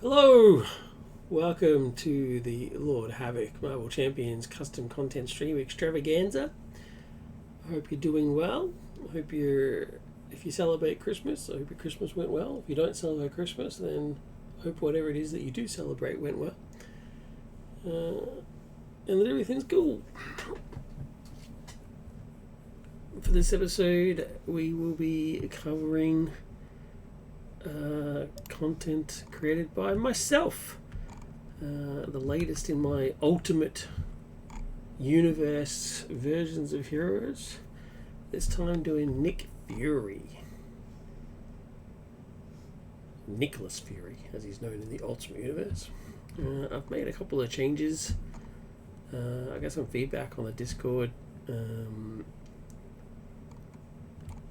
Hello, welcome to the Lord Havoc Marvel Champions custom content stream extravaganza. I hope you're doing well. I hope if you celebrate Christmas, I hope your Christmas went well. If you don't celebrate Christmas, then I hope whatever it is that you do celebrate went well. And that everything's cool. For this episode, we will be covering content created by myself. The latest in my Ultimate Universe versions of heroes. This time doing Nick Fury. Nicholas Fury, as he's known in the Ultimate Universe. I've made a couple of changes. I got some feedback on the Discord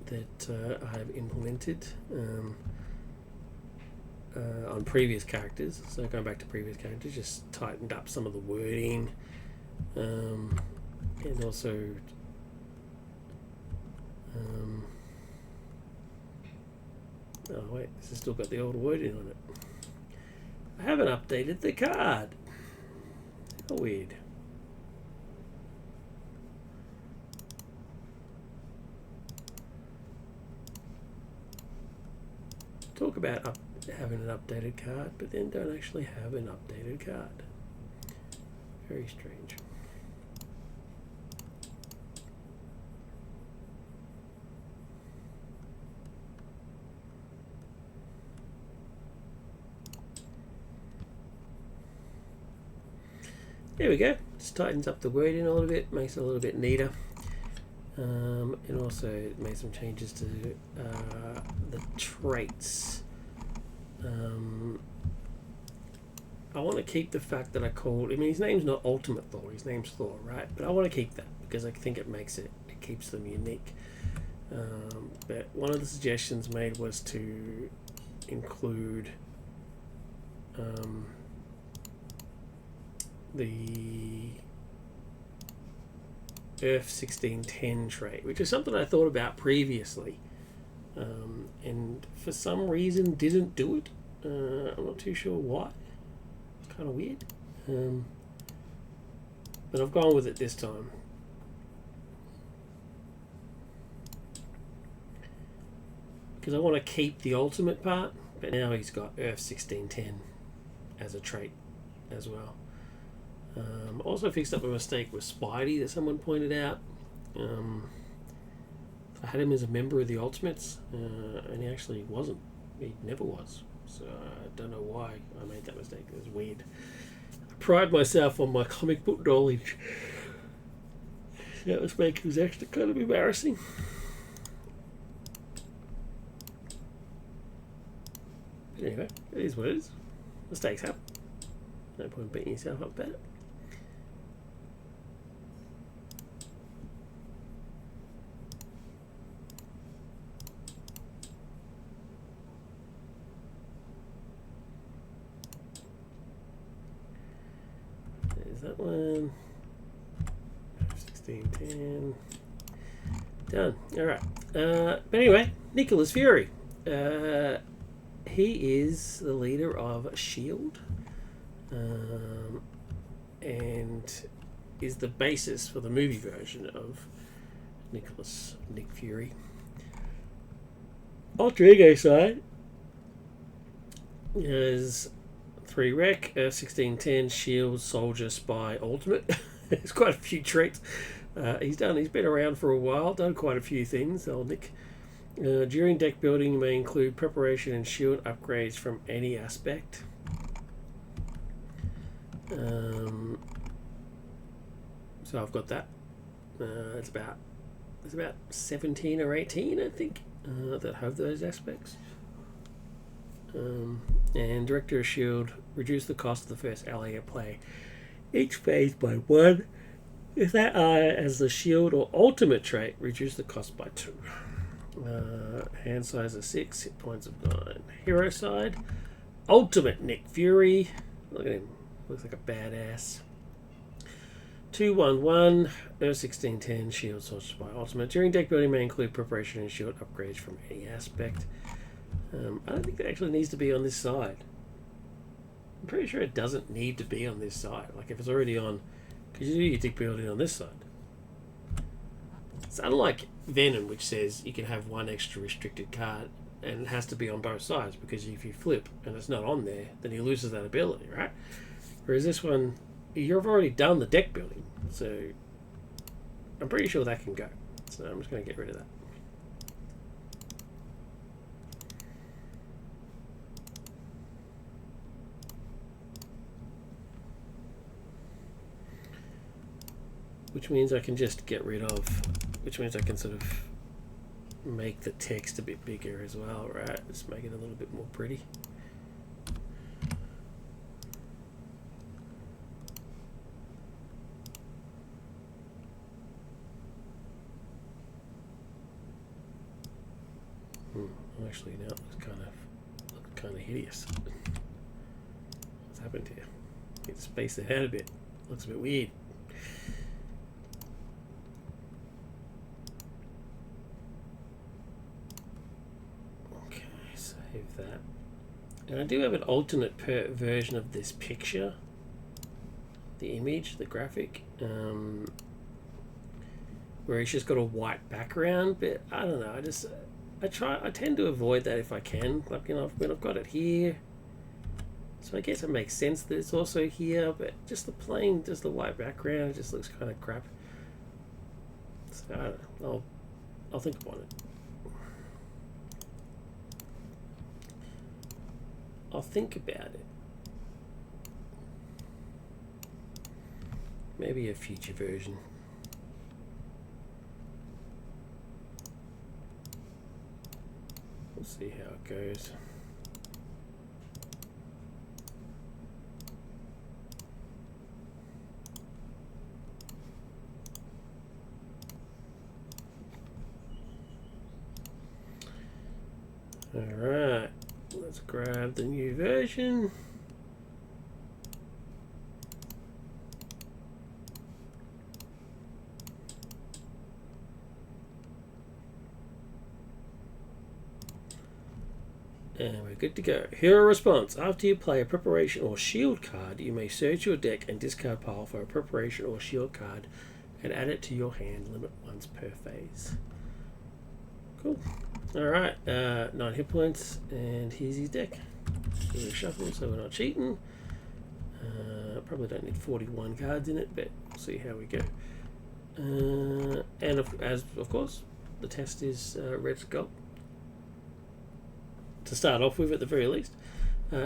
that I've implemented on previous characters. So going back to previous characters, just tightened up some of the wording, and also oh wait, this has still got the old wording on it. I haven't updated the card. How weird. Talk about having an updated card, but then don't actually have an updated card. Very strange. There we go. Just tightens up the wording a little bit, makes it a little bit neater. And also made some changes to the traits. I want to keep the fact that his name's not Ultimate Thor, his name's Thor, right? But I want to keep that because I think it keeps them unique. But one of the suggestions made was to include the Earth 1610 trait, which is something I thought about previously, and for some reason didn't do it. I'm not too sure why. It's kind of weird, but I've gone with it this time. Because I want to keep the ultimate part, but now he's got Earth 1610 as a trait as well. Also fixed up a mistake with Spidey that someone pointed out. I had him as a member of the Ultimates, and he actually wasn't. He never was. So I don't know why I made that mistake. It was weird. I pride myself on my comic book knowledge. That mistake was actually kind of embarrassing. But anyway, it is what it is. Mistakes happen. No point beating yourself up about it. That one 1610 done. Alright, but anyway, Nicholas Fury, he is the leader of S.H.I.E.L.D. And is the basis for the movie version of Nick Fury. Alter ego side is 3 Rec, 1610, Shield, Soldier, Spy, Ultimate. There's quite a few traits. He's been around for a while, done quite a few things, old Nick. During deck building, you may include preparation and shield upgrades from any aspect. So I've got that. It's about 17 or 18, I think, that have those aspects. And Director of S.H.I.E.L.D. reduce the cost of the first ally at play each phase by 1. If that ally has the S.H.I.E.L.D. or Ultimate trait, reduce the cost by 2. Hand size of 6, hit points of 9. Hero side, Ultimate Nick Fury. Look at him, looks like a badass. 2/1/1, Earth 1610, Shield Soldier by Ultimate. During deck building may include preparation and shield upgrades from any aspect. I don't think that actually needs to be on this side. I'm pretty sure it doesn't need to be on this side. Like if it's already on, because you do your deck building on this side. It's unlike Venom, which says you can have one extra restricted card and it has to be on both sides, because if you flip and it's not on there, then he loses that ability, right? Whereas this one, you've already done the deck building, so I'm pretty sure that can go. So I'm just going to get rid of that. Which means I can just get rid of, which means I can sort of make the text a bit bigger as well, right? Just make it a little bit more pretty. Actually, now it looks kind of hideous. What's happened here? Need to space it out a bit. Looks a bit weird. Okay, save that. And I do have an alternate version of this picture, the image, the graphic, where it's just got a white background. But I don't know. I tend to avoid that if I can. Like, you know, when I've got it here, so I guess it makes sense that it's also here. But just the white background, it just looks kind of crap. So I don't know. I'll think about it. I'll think about it. Maybe a future version. We'll see how it goes. All right, let's grab the new version. And we're good to go. Hero response. After you play a preparation or shield card, you may search your deck and discard pile for a preparation or shield card and add it to your hand, limit once per phase. Cool. Alright, 9 hit points, and here's his deck. Give it a shuffle so we're not cheating. Probably don't need 41 cards in it, but we'll see how we go. And of course, the test is red skull. To start off with, at the very least.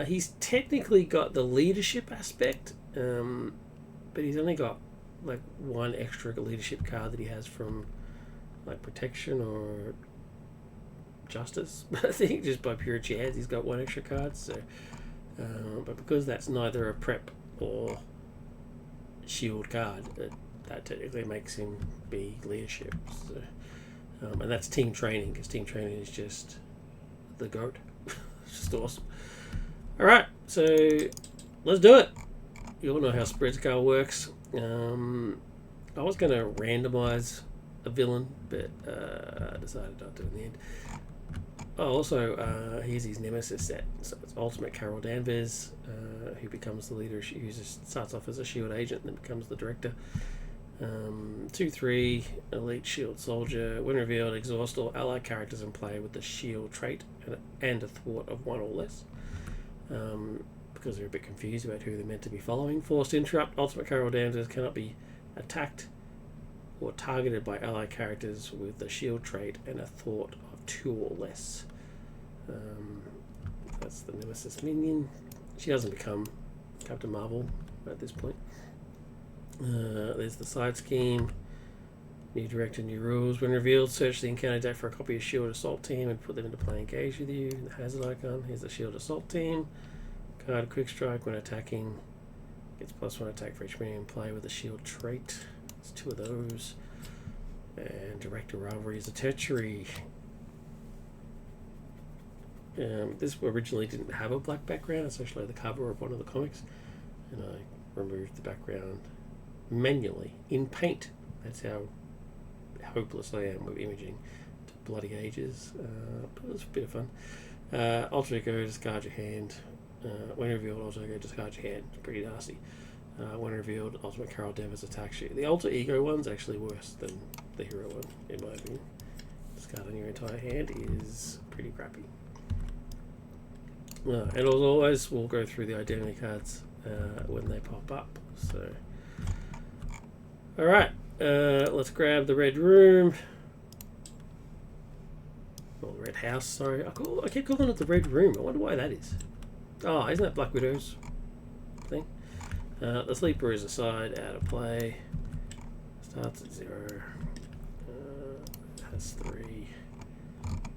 He's technically got the leadership aspect, but he's only got like one extra leadership card that he has from like protection or justice. I think just by pure chance he's got one extra card. So, but because that's neither a prep or shield card, that technically makes him be leadership. So, and that's team training, because team training is just the GOAT. It's just awesome. Alright, so let's do it. You all know how Spread Scale works. I was going to randomize a villain, but I decided not to in the end. Oh, also, here's his Nemesis set. So it's Ultimate Carol Danvers, who becomes the leader, who just starts off as a shield agent and then becomes the director. 2/3 Elite Shield Soldier. When revealed, exhaust all allied characters in play with the shield trait and a thwart of 1 or less. Because they're a bit confused about who they're meant to be following. Forced Interrupt. Ultimate Carol Danvers cannot be attacked or targeted by allied characters with the shield trait and a thwart of 2 or less. That's the Nemesis minion. She doesn't become Captain Marvel at this point. There's the side scheme. New director, new rules. When revealed, search the encounter deck for a copy of Shield Assault Team and put them into play engage with you. The hazard icon. Here's the Shield Assault Team. Card Quick Strike when attacking. Gets +1 attack for each minion in play with a shield trait. It's 2 of those. And Director Rivalry is a tertiary. This originally didn't have a black background. It's actually the cover of one of the comics. And I removed the background manually in paint. That's how hopeless I am with imaging to bloody ages. But it was a bit of fun. Alter Ego, discard your hand. When revealed, also go discard your hand. It's pretty nasty. When revealed, Ultimate Carol Danvers attacks you. The alter ego one's actually worse than the hero one, in my opinion. Discarding your entire hand is pretty crappy. And as always, we'll go through the identity cards when they pop up. So, all right, let's grab the red room. Well, red house. Sorry, I keep calling it the red room. I wonder why that is. Oh, isn't that Black Widow's thing? The sleeper is aside, out of play. Starts at 0. Has 3.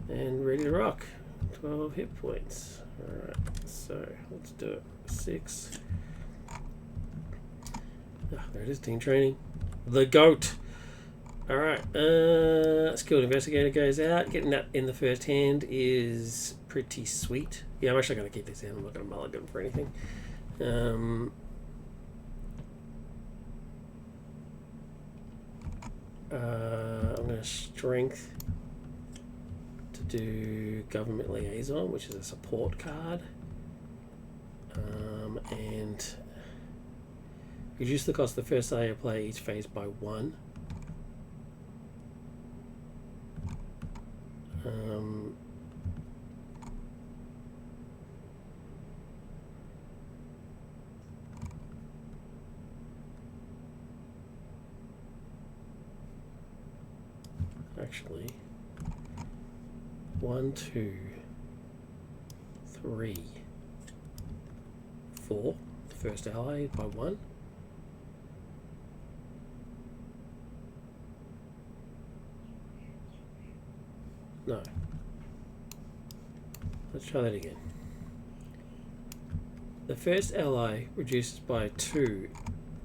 And ready to rock. 12 hit points. Alright, so let's do it. 6. There it is, team training. The GOAT. Alright, Skilled Investigator goes out. Getting that in the first hand is pretty sweet. Yeah, I'm actually going to keep this in. I'm not going to mulligan for anything. I'm going to Strength to do Government Liaison, which is a support card. And reduce the cost of the first area play each phase by 1. Actually, 1, 2, 3, 4. The first ally by 1. No. Let's try that again. The first ally reduces by 2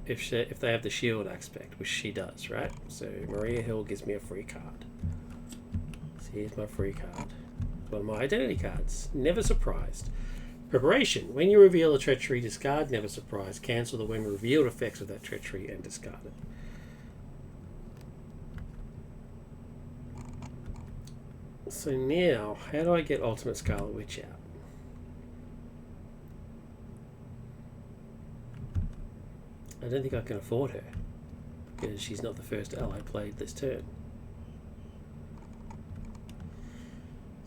if they have the shield aspect, which she does, right? So Maria Hill gives me a free card. So here's my free card. One of my identity cards. Never Surprised. Preparation. When you reveal a treachery, discard Never Surprised. Cancel the when revealed effects of that treachery and discard it. So now, how do I get Ultimate Scarlet Witch out? I don't think I can afford her, because she's not the first ally played this turn.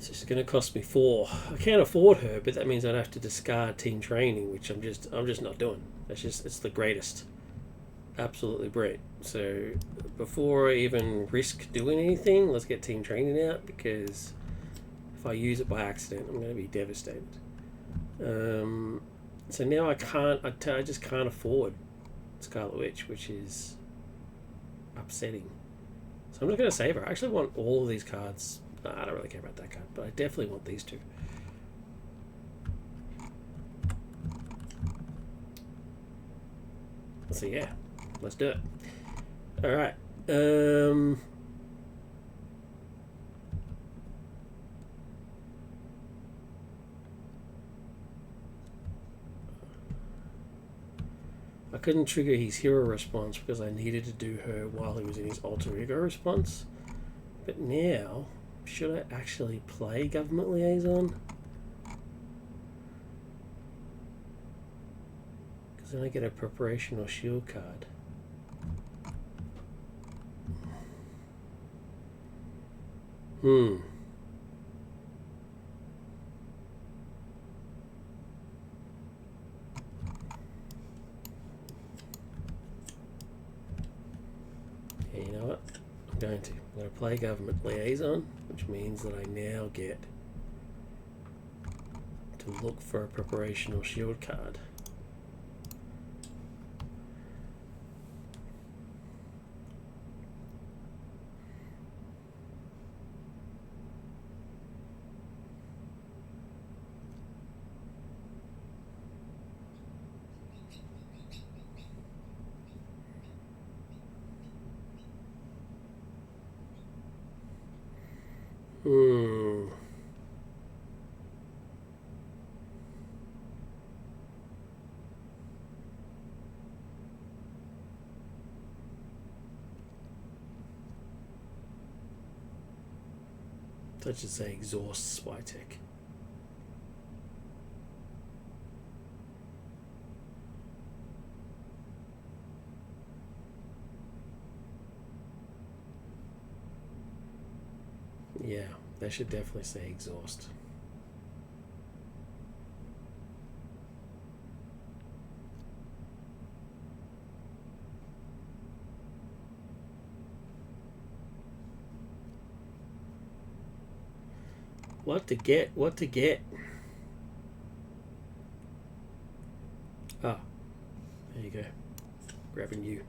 So she's going to cost me 4. I can't afford her, but that means I'd have to discard Team Training, which I'm just not doing. It's the greatest. Absolutely brilliant. So before I even risk doing anything, let's get Team Training out, because if I use it by accident, I'm going to be devastated. So now I just can't afford Scarlet Witch, which is upsetting. So I'm just going to save her. I actually want all of these cards. No, I don't really care about that card, but I definitely want these two. So yeah, let's do it. All right. I couldn't trigger his hero response because I needed to do her while he was in his alter ego response. But now, should I actually play Government Liaison? Because then I get a Preparation or Shield card. Yeah, you know what? I'm going to play Government Liaison, which means that I now get to look for a Preparation or Shield card. I should say exhaust Switek. Yeah, they should definitely say exhaust. What to get? What to get? Ah, there you go. Grabbing you.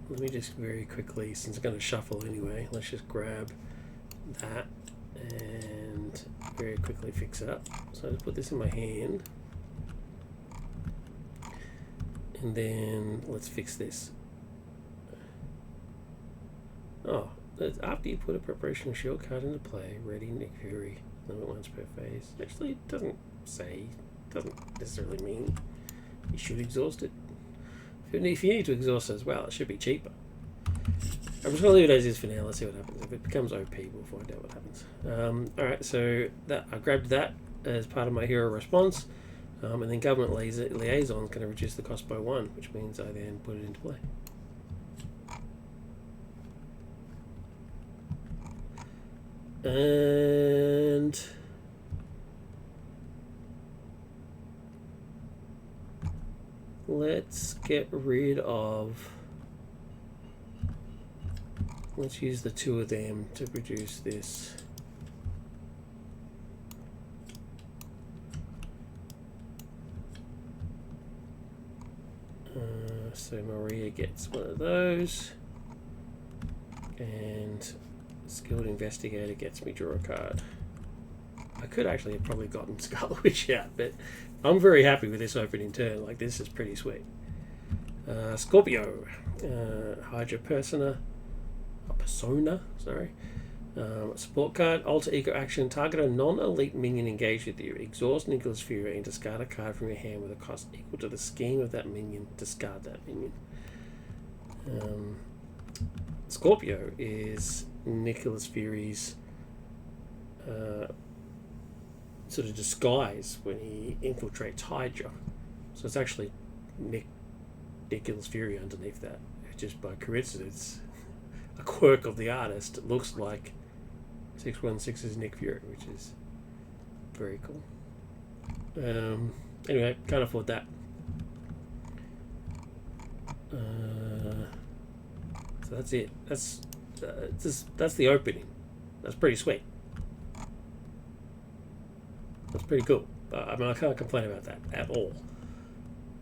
Let me just very quickly, since I'm going to shuffle anyway, let's just grab that and very quickly fix it up. So I just put this in my hand. And then let's fix this. Oh, after you put a preparation shield card into play, ready Nick Fury, limit once per phase. Actually, it doesn't necessarily mean you should exhaust it. If you need to exhaust it as well, it should be cheaper. I'm just going to leave it as is for now. Let's see what happens. If it becomes OP, we'll find out what happens. Alright, so that I grabbed that as part of my hero response. And then government liaison is going to reduce the cost by 1, which means I then put it into play. And let's get rid of, let's use the 2 of them to produce this. So Maria gets one of those, and Skilled Investigator gets me draw a card. I could actually have probably gotten Scarlet Witch out, but I'm very happy with this opening turn. Like, this is pretty sweet. Scorpio, Hydra Persona, support card, alter ego action, target a non-elite minion engaged with you, exhaust Nicholas Fury and discard a card from your hand with a cost equal to the scheme of that minion, discard that minion. Scorpio is Nicholas Fury's sort of disguise when he infiltrates Hydra. So it's actually Nicholas Fury underneath that. Just by coincidence, a quirk of the artist, it looks like 616's Nick Fury, which is very cool. Anyway, can't afford that. So that's it. That's the opening. That's pretty sweet. That's pretty cool. I mean, I can't complain about that at all.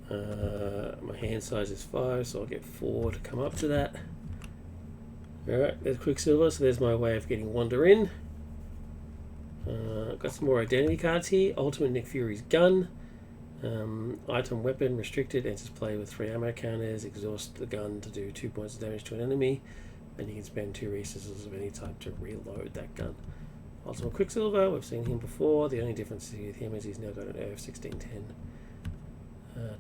My hand size is 5, so I'll get 4 to come up to that. Alright, there's Quicksilver, so there's my way of getting Wanda in. Got some more identity cards here. Ultimate Nick Fury's gun. Item weapon restricted, enters play with 3 ammo counters. Exhaust the gun to do 2 points of damage to an enemy. And you can spend 2 resources of any type to reload that gun. Ultimate Quicksilver, we've seen him before. The only difference with him is he's now got an Earth 1610.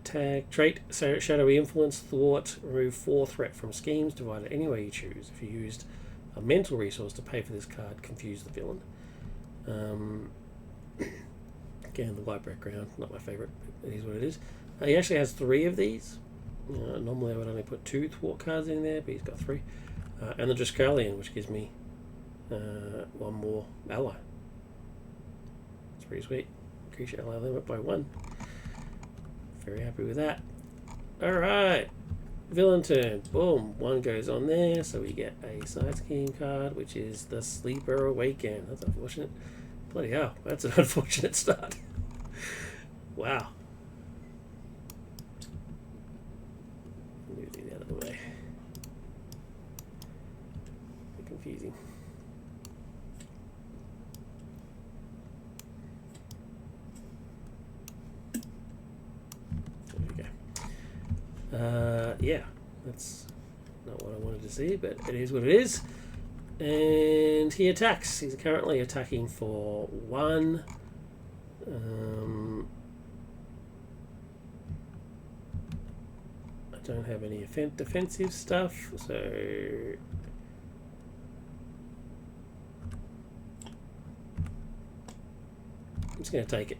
Tag, trait, shadowy influence, thwart, remove 4 threat from schemes, divided any way you choose. If you used a mental resource to pay for this card, confuse the villain. Again, the white background, not my favourite, it is what it is. He actually has 3 of these. Normally I would only put 2 thwart cards in there, but he's got 3. And the Draskalian, which gives me 1 more ally. It's pretty sweet. Increase your ally limit by 1. Very happy with that. Alright. Villain turn. Boom. 1 goes on there. So we get a side scheme card, which is the Sleeper Awaken. That's unfortunate. Bloody hell. That's an unfortunate start. Wow. Move these out of the way. A bit confusing. Yeah, that's not what I wanted to see, but it is what it is. And he attacks. He's currently attacking for 1. I don't have any defensive stuff, so I'm just going to take it.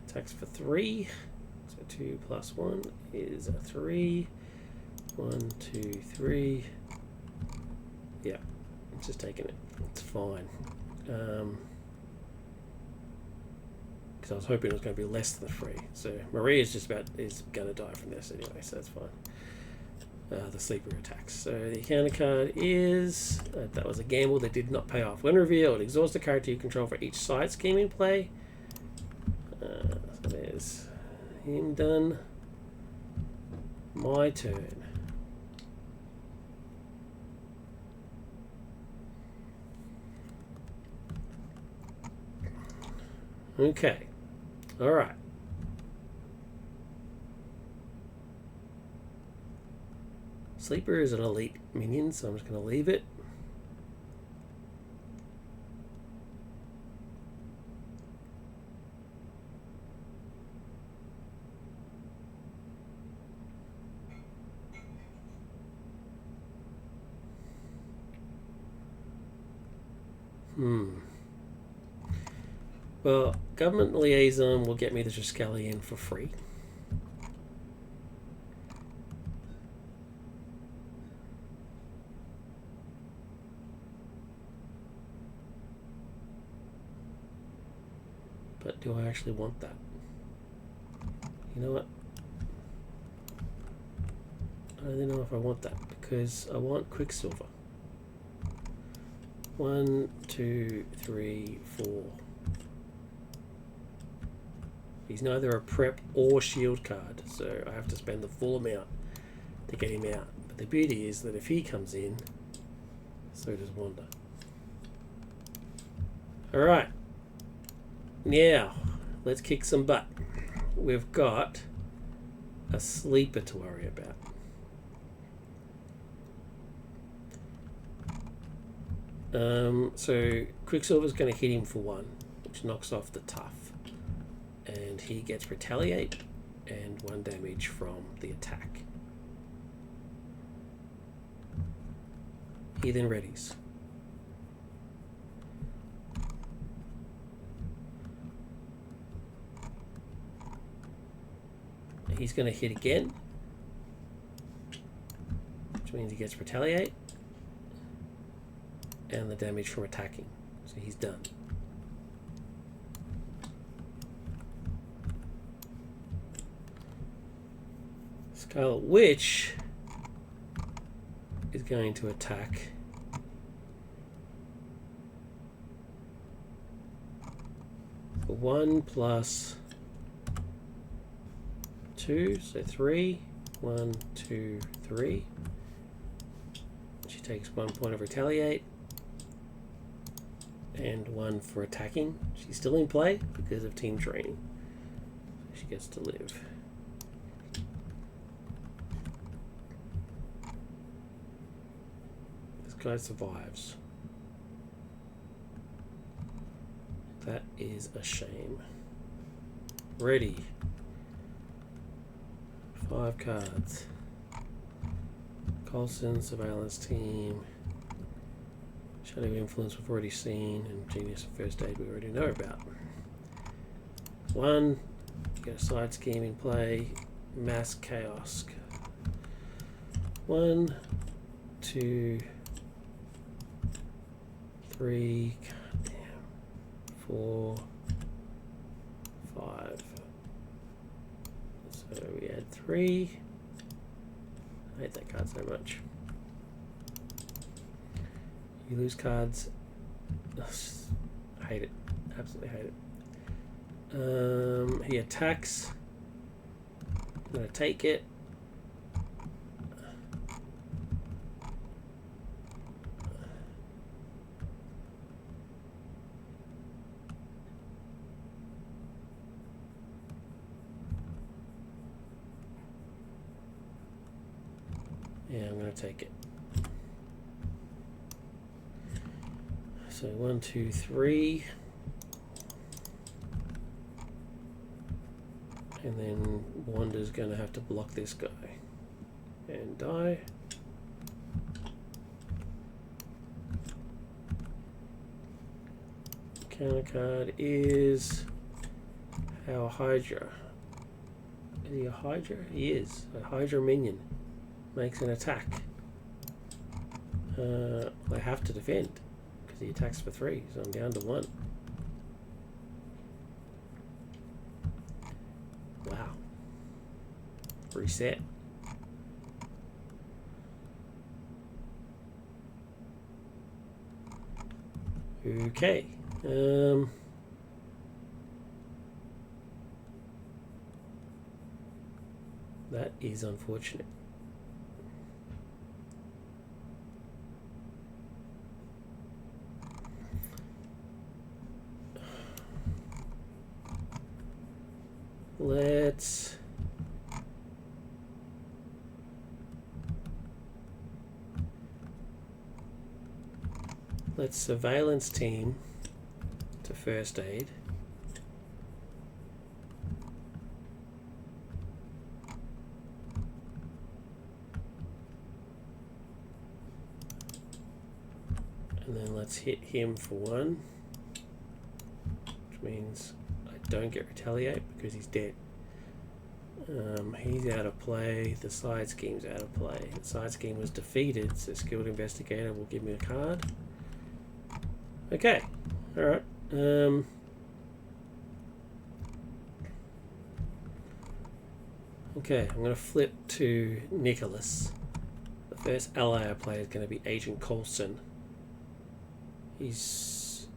Attacks for 3. So 2 plus 1 is a 3. 1, 2, 3. Yeah, I'm just taking it. It's fine. Because I was hoping it was going to be less than 3. So Maria is going to die from this anyway, so that's fine. The sleeper attacks. So the counter card is that was a gamble that did not pay off. When revealed, exhaust the character you control for each side scheme in play. So there's him done. My turn. Okay. All right. Sleeper is an elite minion, so I'm just going to leave it. Well, government liaison will get me the Triskelion for free. But do I actually want that? You know what? I don't know if I want that because I want Quicksilver. 1, 2, 3, 4. He's neither a prep or shield card, so I have to spend the full amount to get him out. But the beauty is that if he comes in, so does Wanda. Alright. Now, let's kick some butt. We've got a sleeper to worry about. So Quicksilver's going to hit him for 1, which knocks off the tough. And he gets retaliate and 1 damage from the attack. He then readies. He's going to hit again, which means he gets retaliate and the damage from attacking. So he's done. Scarlet Witch is going to attack for 1 plus 2, so 3. 1, 2, 3. She takes 1 point of retaliate and 1 for attacking. She's still in play because of team training. She gets to live. This guy survives. That is a shame. Ready. 5 cards. Coulson, Surveillance Team, Shadow Influence we've already seen, and Genius of First Aid we already know about. 1, get a side scheme in play, Mass Chaos. 1, 2, 3, goddamn, 4, 5. So we add 3. I hate that card so much. You lose cards. Ugh, I hate it. Absolutely hate it. He attacks. I'm going to take it. Yeah, I'm going to take it. So 1, 2, 3. And then Wanda's going to have to block this guy. And die. Counter card is our Hydra. Is he a Hydra? He is. A Hydra minion. Makes an attack. I have to defend because he attacks for 3, so I'm down to 1. Wow. Reset. Okay. That is unfortunate. Let's surveillance team to first aid. And then let's hit him for 1, which means I don't get retaliate because he's dead. He's out of play. The side scheme's out of play. The side scheme was defeated, so skilled investigator will give me a card. Okay, all right. Okay, I'm going to flip to Nicholas. The first ally I play is going to be Agent Coulson. His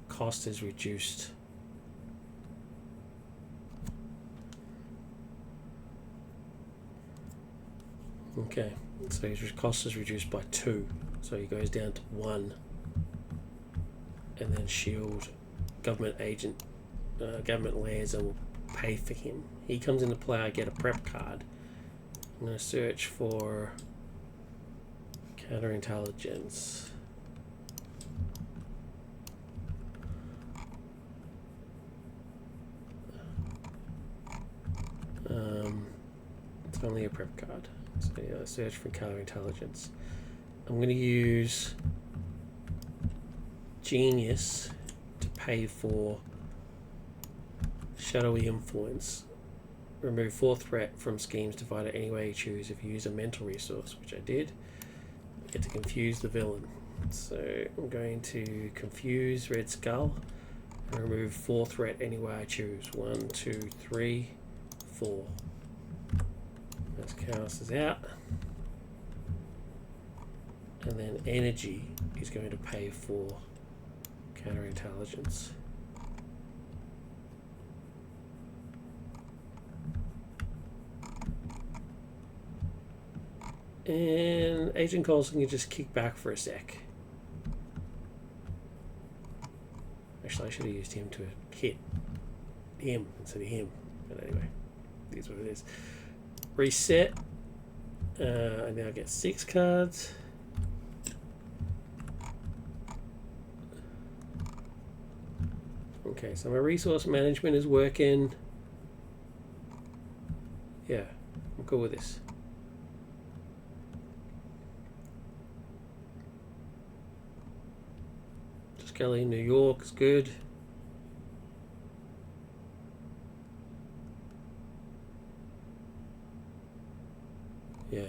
cost is reduced. Okay, so his cost is reduced by 2, so he goes down to 1. And then shield government agent, government liaison will pay for him. He comes into play, I get a prep card. I'm going to search for counterintelligence. It's only a prep card. So yeah, search for counterintelligence. I'm going to use Genius to pay for shadowy influence. Remove 4 threat from schemes divided any way you choose. If you use a mental resource, which I did, I get to confuse the villain. So I'm going to confuse Red Skull and remove 4 threat any way I choose. 1, 2, 3, 4. That's chaos is out. And then energy is going to pay for counterintelligence. And Agent Coulson can just kick back for a sec. Actually, I should have used him to hit him instead of him. But anyway, here's what it is. Reset. I now get 6 cards. Okay, so my resource management is working. Yeah, I'm cool with this. Skelly, New York is good. Yeah.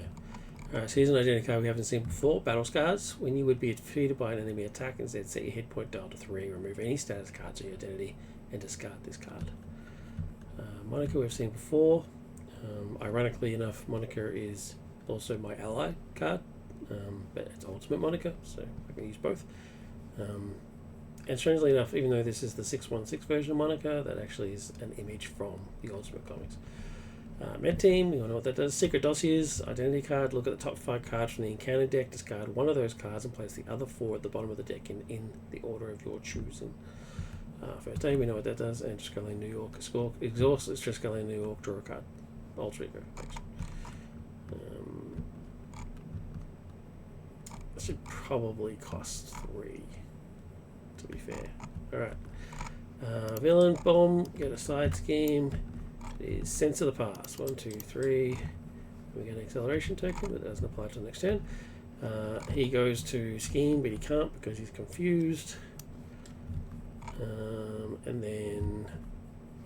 Alright, so here's an identity card we haven't seen before. Battle Scars. When you would be defeated by an enemy attack, instead set your hit point down to 3. Remove any status cards of your identity and discard this card. Monica we've seen before. Ironically enough, Monica is also my ally card. But it's Ultimate Monica, so I can use both. And strangely enough, even though this is the 616 version of Monica, that actually is an image from the Ultimate Comics. Med Team, you all know what that does. Secret Dossiers, Identity card, look at the top 5 cards from the encounter deck, discard one of those cards and place the other 4 at the bottom of the deck in the order of your choosing. First aid, we know what that does, and Triskelion New York. Exhaust is Triskelion New York, draw a card. Alter Ego action. That should probably cost 3, to be fair. Alright. Villain, bomb, get a side scheme. Is Sense of the Past. 1, 2, 3. We get an acceleration token, but that doesn't apply to the next turn. He goes to scheme, but he can't because he's confused. And then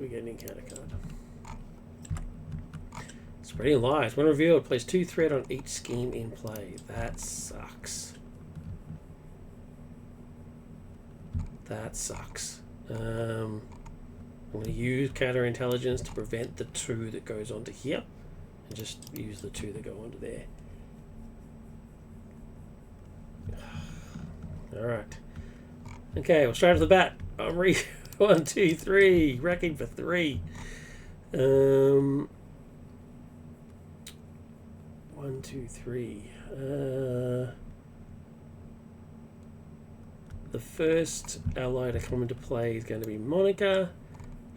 we get an encounter card. Spreading lies. When revealed, place 2 threat on each scheme in play. That sucks. That sucks. I'm going to use counterintelligence to prevent the 2 that goes onto here. And just use the 2 that go onto there. Alright. Okay, well, straight off the bat. I'm 1, 2, 3. Wrecking for 3. 1, 2, 3. The first ally to come into play is going to be Monica.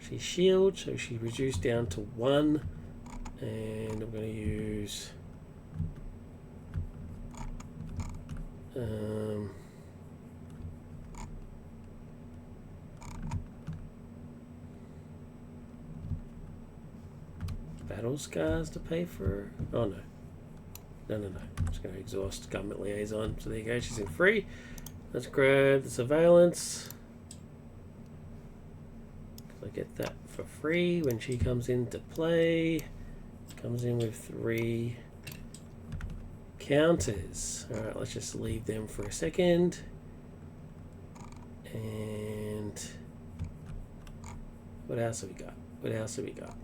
She's shield, so she reduced down to 1. And I'm going to use battle scars to pay for. Oh no. No. I'm just going to exhaust government liaison. So there you go, she's in free. Let's grab the surveillance. I get that for free when she comes into play. Comes in with 3 counters. Alright, let's just leave them for a second. And what else have we got? What else have we got?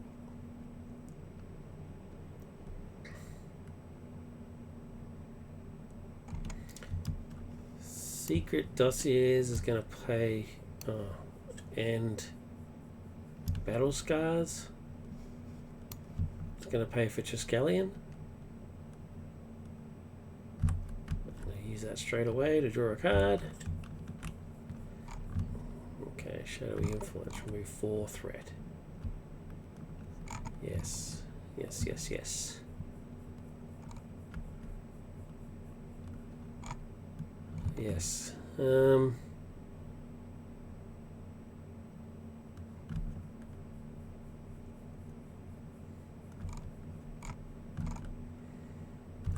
Secret dossiers is going to pay and battle scars. It's going to pay for Triskelion. I'm going to use that straight away to draw a card. Okay, shadowy influence, remove 4 threat. Yes. Yes.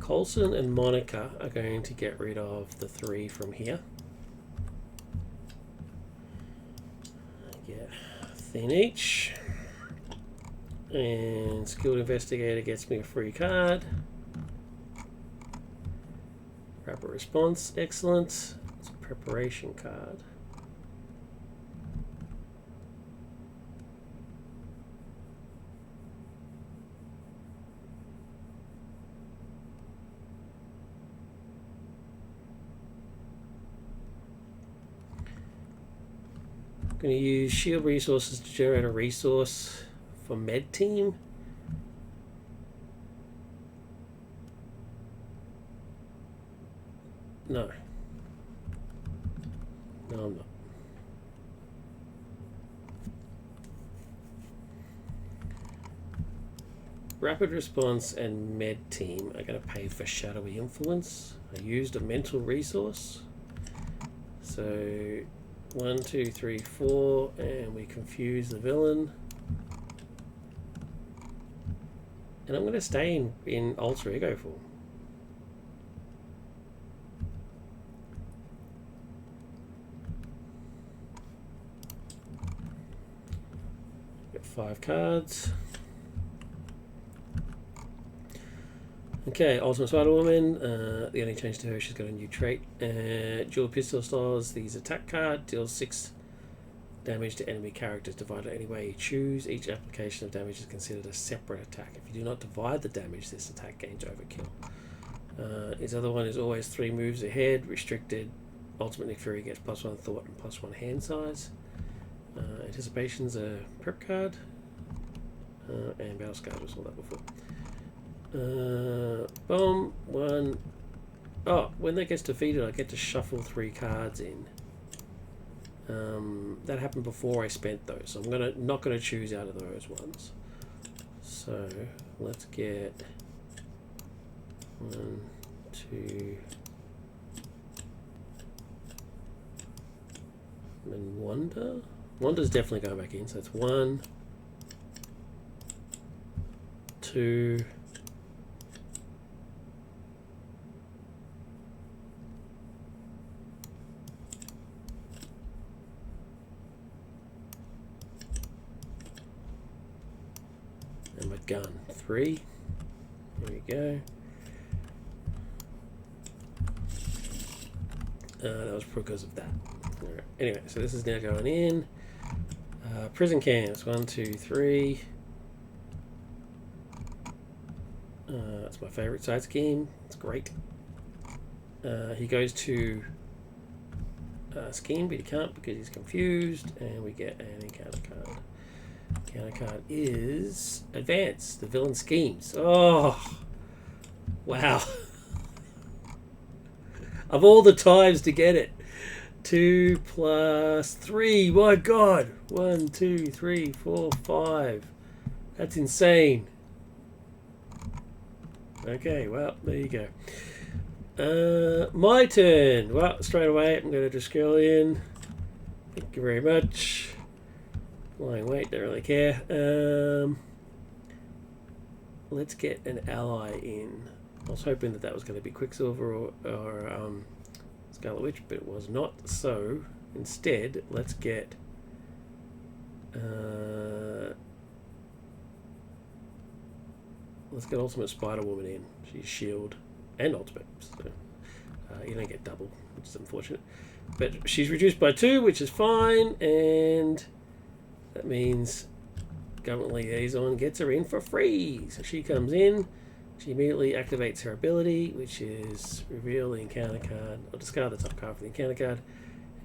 Coulson and Monica are going to get rid of the 3 from here. Get thin each. And Skilled Investigator gets me a free card. Rapid Response, excellent. It's a preparation card. I'm going to use shield resources to generate a resource for med team. No, I'm not. Rapid Response and Med Team are going to pay for Shadowy Influence. I used a mental resource. So 1, 2, 3, 4, and we confuse the villain. And I'm going to stay in Alter Ego form. Get 5 cards. Okay, Ultimate Spider-Woman. The only change to her, she's got a new trait. Dual Pistol Styles. These attack card deals 6 damage to enemy characters divided any way you choose. Each application of damage is considered a separate attack. If you do not divide the damage, this attack gains overkill. His other one is always 3 moves ahead, restricted. Ultimately, Fury gets +1 thought and +1 hand size. Anticipation's a prep card. And Battle Scars, we saw that before. Boom, 1. Oh, when that gets defeated, I get to shuffle 3 cards in. That happened before I spent those, so I'm not gonna choose out of those ones. So let's get 1, 2, and Wanda. Wanda's definitely going back in, so it's 1, 2. And my gun, 3. we go. That was because of that. Right. Anyway, so this is now going in. Prison camps, 1, 2, 3. That's my favourite side scheme. It's great. He goes to scheme, but he can't because he's confused, and we get an encounter card. Encounter card is Advance, the villain schemes. Oh, wow. Of all the times to get it. 2 plus 3. My God. 1, 2, 3, 4, 5. That's insane. Okay, well, there you go. My turn. Well, straight away, I'm going to just go in. Thank you very much. Lying wait, don't really care. Let's get an ally in. I was hoping that was going to be Quicksilver or Scarlet Witch, but it was not. So instead, let's get Ultimate Spider-Woman in. She's Shield and Ultimate, so you don't get double, which is unfortunate. But she's reduced by 2, which is fine, and that means Government Liaison gets her in for free. So she comes in. She immediately activates her ability, which is reveal the encounter card, or discard the top card for the encounter card.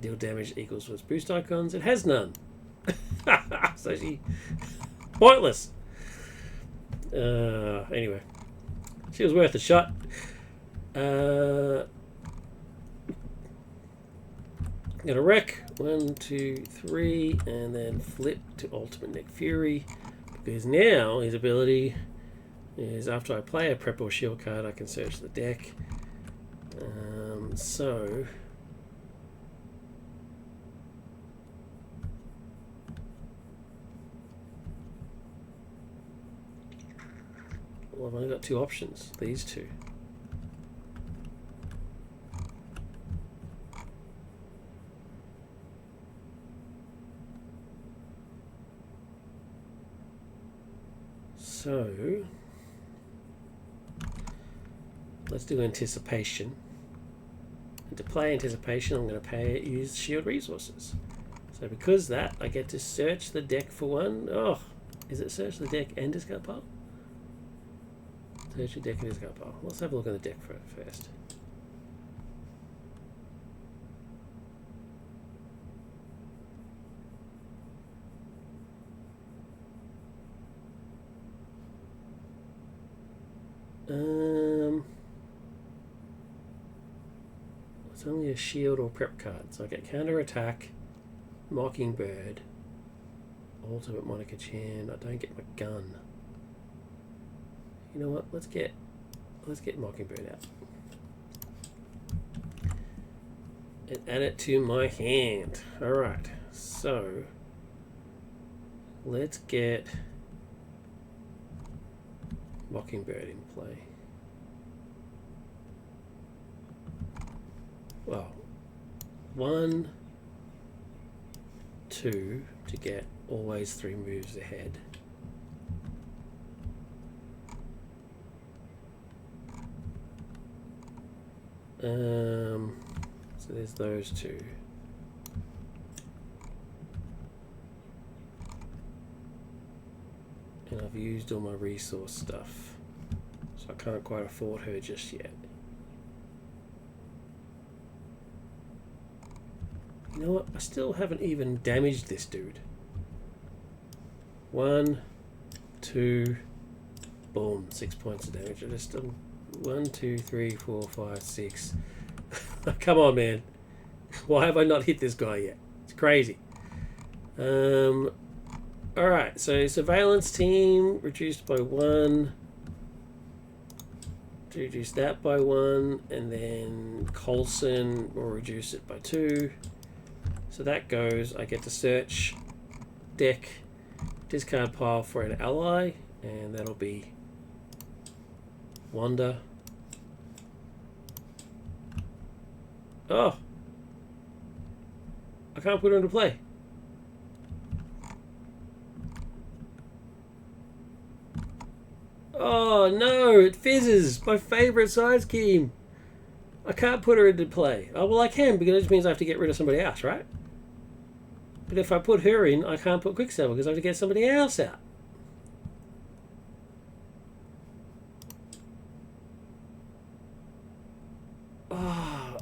Deal damage equals its boost icons. It has none. So she... pointless. Anyway. She was worth a shot. Gonna wreck. 1, 2, 3, and then flip to Ultimate Nick Fury. Because now his ability... is after I play a prep or shield card, I can search the deck. Well, I've only got 2 options. These 2. So... let's do Anticipation. And to play Anticipation, I'm going to use shield resources. So because that, I get to search the deck for one. Oh, is it search the deck and discard pile? Search the deck and discard pile. Let's have a look at the deck first. It's only a shield or prep card, so I get counter attack, Mockingbird, Ultimate Monica Chan. I don't get my gun. You know what? Let's get Mockingbird out and add it to my hand. All right, so let's get Mockingbird in play. Well, 1, 2 to get always 3 moves ahead. So there's those 2. And I've used all my resource stuff, so I can't quite afford her just yet. You know what? I still haven't even damaged this dude. 1, 2, boom, 6 points of damage. I just done 1, 2, 3, 4, 5, 6. Come on, man. Why have I not hit this guy yet? It's crazy. Alright, so surveillance team reduced by 1. Reduce that by 1, and then Coulson will reduce it by 2. So that goes, I get to search deck, discard pile for an ally, and that'll be Wanda. Oh! I can't put her into play. Oh! Oh no, it fizzes. My favourite side scheme. I can't put her into play. Oh well, I can because it just means I have to get rid of somebody else, right? But if I put her in, I can't put Quicksilver because I have to get somebody else out. Oh.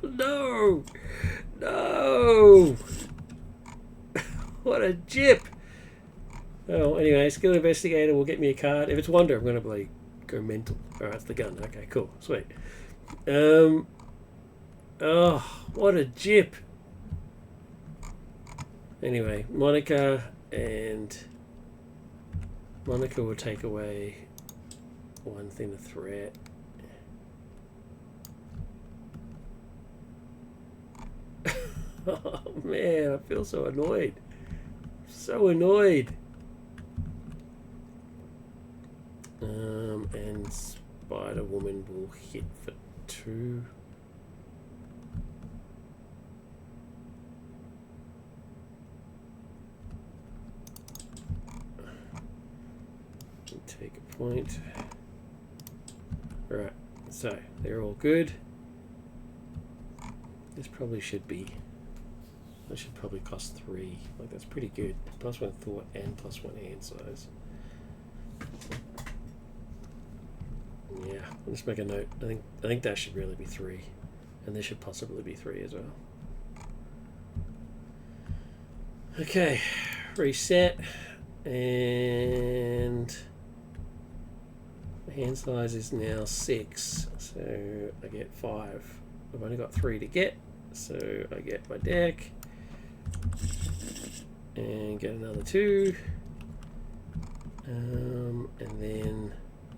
No! No! What a jip! Oh, anyway, Skilled Investigator will get me a card. If it's Wonder, I'm going to like go mental. Alright, it's the gun. Okay, cool. Sweet. Oh, what a jip. Anyway, Monica will take away one thing of threat. Oh man, I feel so annoyed. So annoyed. And Spider-Woman will hit for 2. Take a point. Alright, so they're all good. This probably should be. That should probably cost 3. Like that's pretty good. +1 thought and +1 hand size. Yeah, I'll just make a note. I think that should really be 3, and this should possibly be 3 as well. Okay, reset, and hand size is now 6, so I get 5. I've only got 3 to get, so I get my deck and get another 2, and then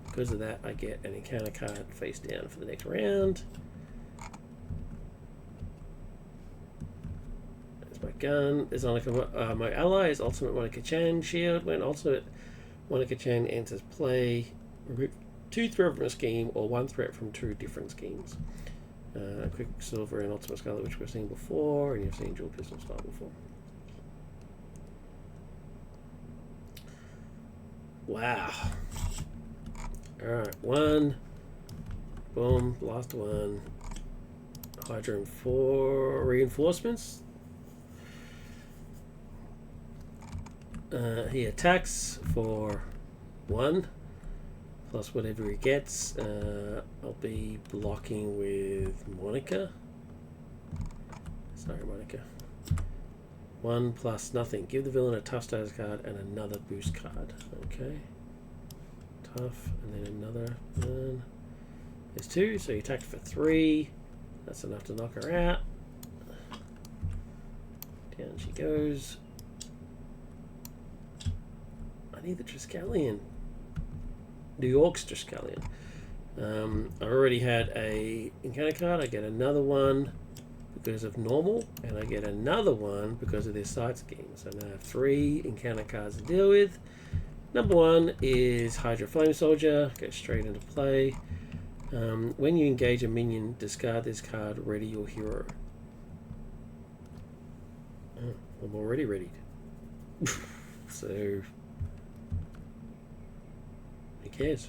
because of that I get an encounter card face down for the next round. There's my gun. There's my ally is Ultimate Monica-chan shield. When Ultimate Monica-chan enters play, remove 2 threat from a scheme or 1 threat from 2 different schemes. Quicksilver and Ultimate Scarlet, which we've seen before, and you've seen Dual Pistol style before. Wow. Alright, 1. Boom, last one. Hydra and 4 reinforcements. He attacks for 1. Plus whatever he gets. I'll be blocking with Monica. Sorry, Monica. 1 plus nothing. Give the villain a tough status card and another boost card. Okay. Tough, and then another one. There's 2, so he attacked for 3. That's enough to knock her out. Down she goes. I need the Triskelion. New York's Triskelion. I already had a encounter card. I get another one because of normal, and I get another one because of this side scheme. So now I have 3 encounter cards to deal with. Number 1 is Hydra Flame Soldier. Go straight into play. When you engage a minion, discard this card. Ready your hero. Oh, I'm already readied. So who cares?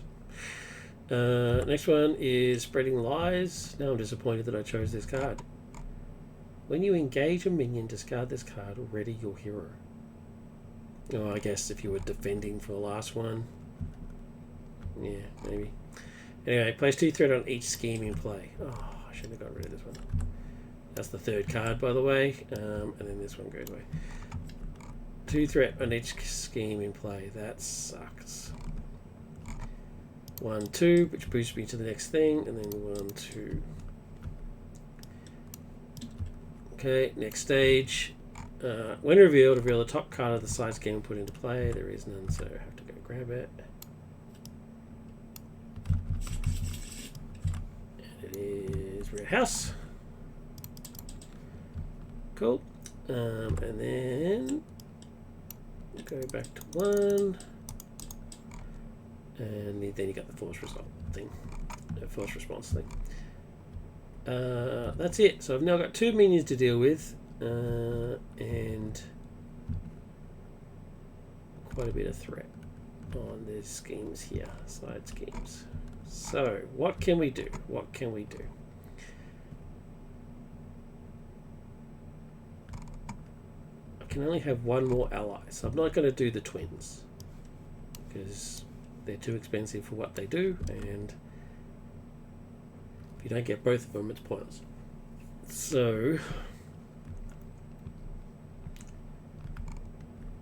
Next one is Spreading Lies. Now I'm disappointed that I chose this card. When you engage a minion, discard this card. Ready your hero. Oh, I guess if you were defending for the last one. Yeah, maybe. Anyway, place 2 threat on each scheme in play. Oh, I should have got rid of this one. That's the 3rd card, by the way. And then this one goes away. 2 threat on each scheme in play. That sucks. 1, 2, which boosts me to the next thing, and then 1, 2. Okay, next stage. When revealed, reveal the top card of the side scheme and put into play. There is none, so I have to go grab it. And it is Red House. Cool. And then go back to 1. And then you got the force result thing. Force response thing. That's it. So I've now got 2 minions to deal with. And quite a bit of threat. on these schemes here, side schemes. So what can we do? What can we do? I can only have one more ally, so I'm not going to do the twins because they're too expensive for what they do, and if you don't get both of them, it's pointless. So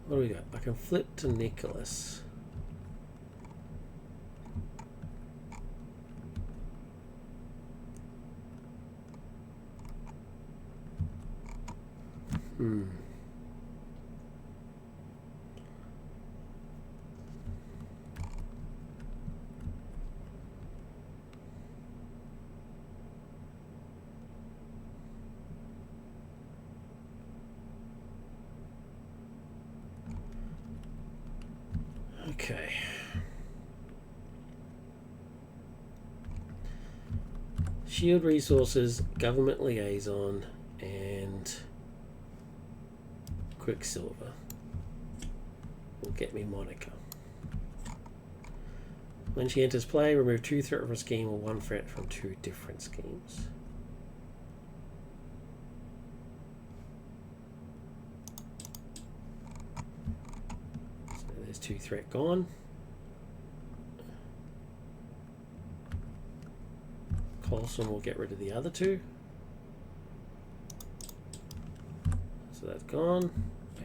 what do we got? I can flip to Nicholas. Okay. Shield resources, government liaison, and Quicksilver will get me Monica. When she enters play, remove 2 threat from a scheme or 1 threat from 2 different schemes. So there's 2 threat gone. Coulson will get rid of the other 2. So that's gone.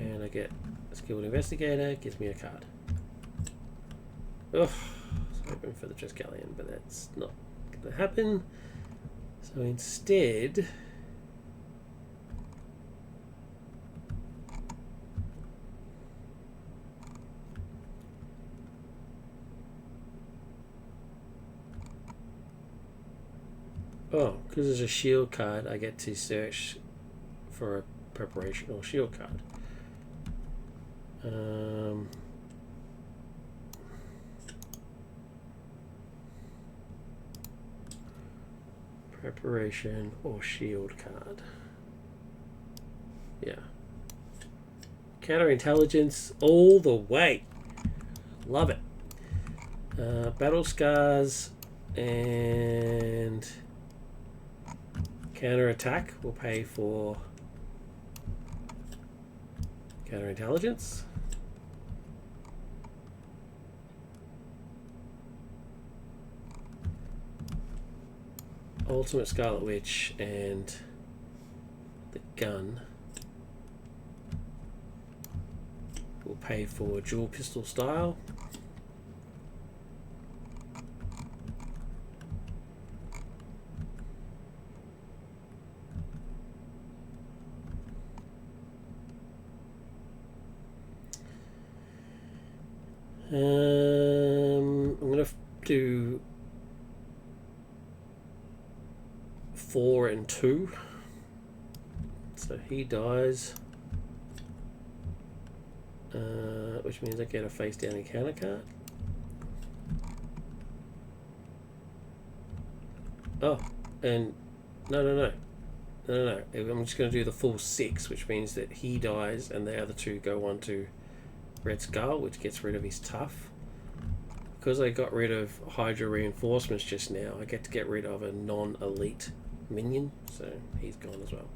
And I get a skilled investigator, gives me a card. Ugh, so hoping for the Triskelion, but that's not going to happen. So instead, oh, because there's a shield card, I get to search for a preparation or shield card. Preparation or shield card. Yeah. Counterintelligence all the way. Love it. Battle scars and counterattack will pay for counterintelligence. Ultimate Scarlet Witch and the gun will pay for dual pistol style. I'm gonna do 4 and 2. So he dies, which means I get a face down encounter card. Oh, and no. I'm just going to do the full 6, which means that he dies and the other 2 go on to Red Skull, which gets rid of his tough. Because I got rid of Hydra reinforcements just now, I get to get rid of a non-elite minion, so he's gone as well.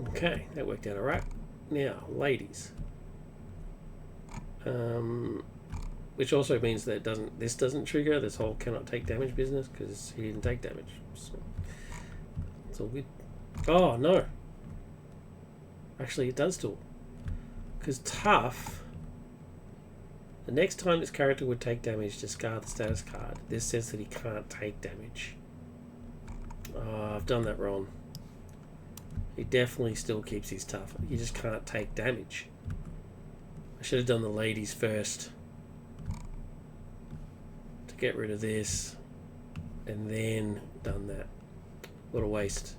Okay, that worked out alright. Now, ladies. Which also means that this doesn't trigger this whole cannot take damage business, because he didn't take damage. So it's all good. Oh, no. Actually, it does still. Because tough, the next time this character would take damage, discard the status card. This says that he can't take damage. Oh, I've done that wrong. He definitely still keeps his tough. He just can't take damage. I should have done the ladies first to get rid of this, and then done that. What a waste.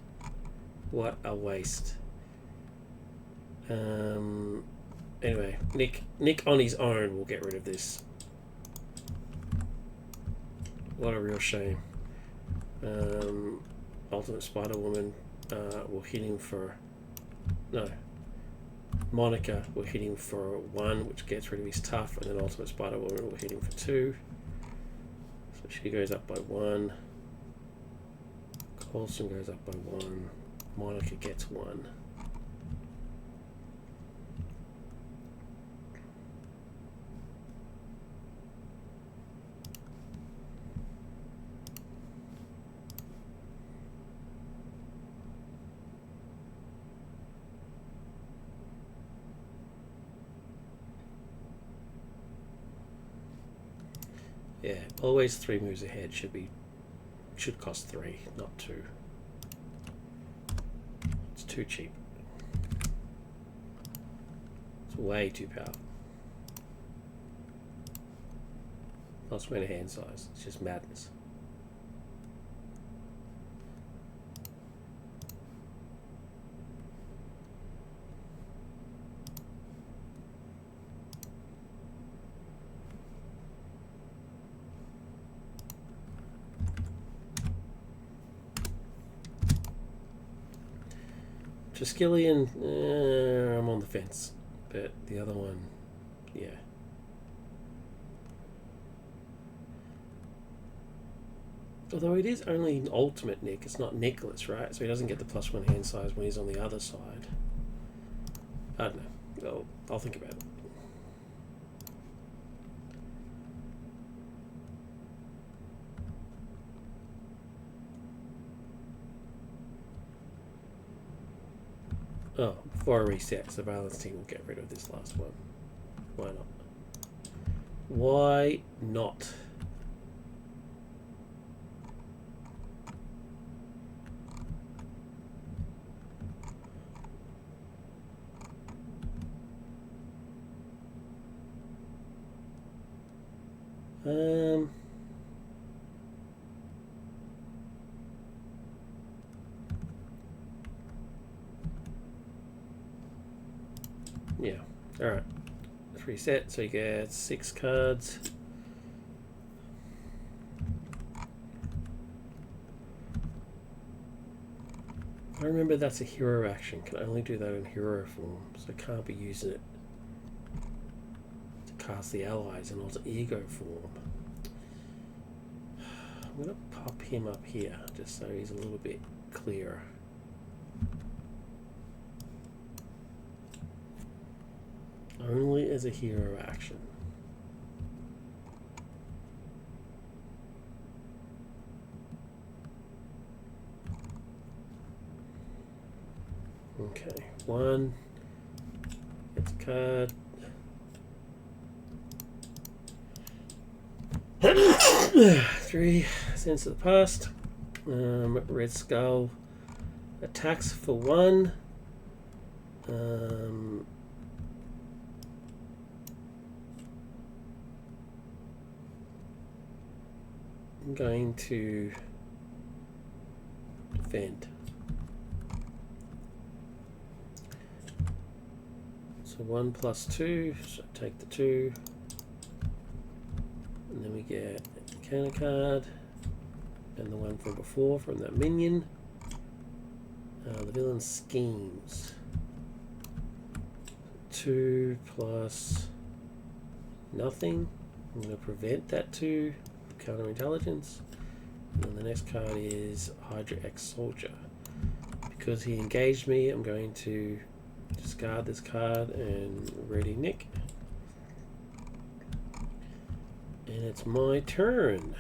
What a waste. Anyway, Nick on his own will get rid of this. What a real shame. Ultimate Spider-Woman will hit him for... No. Monica will hit him for 1, which gets rid of his tough, and then Ultimate Spider-Woman will hit him for 2. So she goes up by 1. Coulson goes up by 1. Monica gets 1. Yeah, always 3 moves ahead should cost 3, not 2. It's too cheap. It's way too powerful. Plus 1 hand size. It's just madness. Triskelion, I'm on the fence, but the other one, yeah. Although it is only Ultimate Nick, it's not Nicholas, right? So he doesn't get the plus 1 hand size when he's on the other side. I don't know. I'll think about it. Oh, before I reset, Surveillance Team will get rid of this last one. Why not? Why not? Yeah. Alright. Let's reset. So you get 6 cards. I remember that's a hero action. Can only do that in hero form, so I can't be using it to cast the allies in alter ego form. I'm going to pop him up here just so he's a little bit clearer. Only as a hero action. Okay, 1 gets a card. 3 Sense of the Past. Red Skull attacks for 1. I'm going to defend. So 1 plus 2, so take the 2. And then we get a counter card. And the one from before, from that minion. The villain schemes. 2 plus nothing. I'm going to prevent that 2. Counterintelligence. And then the next card is Hydra X Soldier. Because he engaged me, I'm going to discard this card and ready Nick. And it's my turn.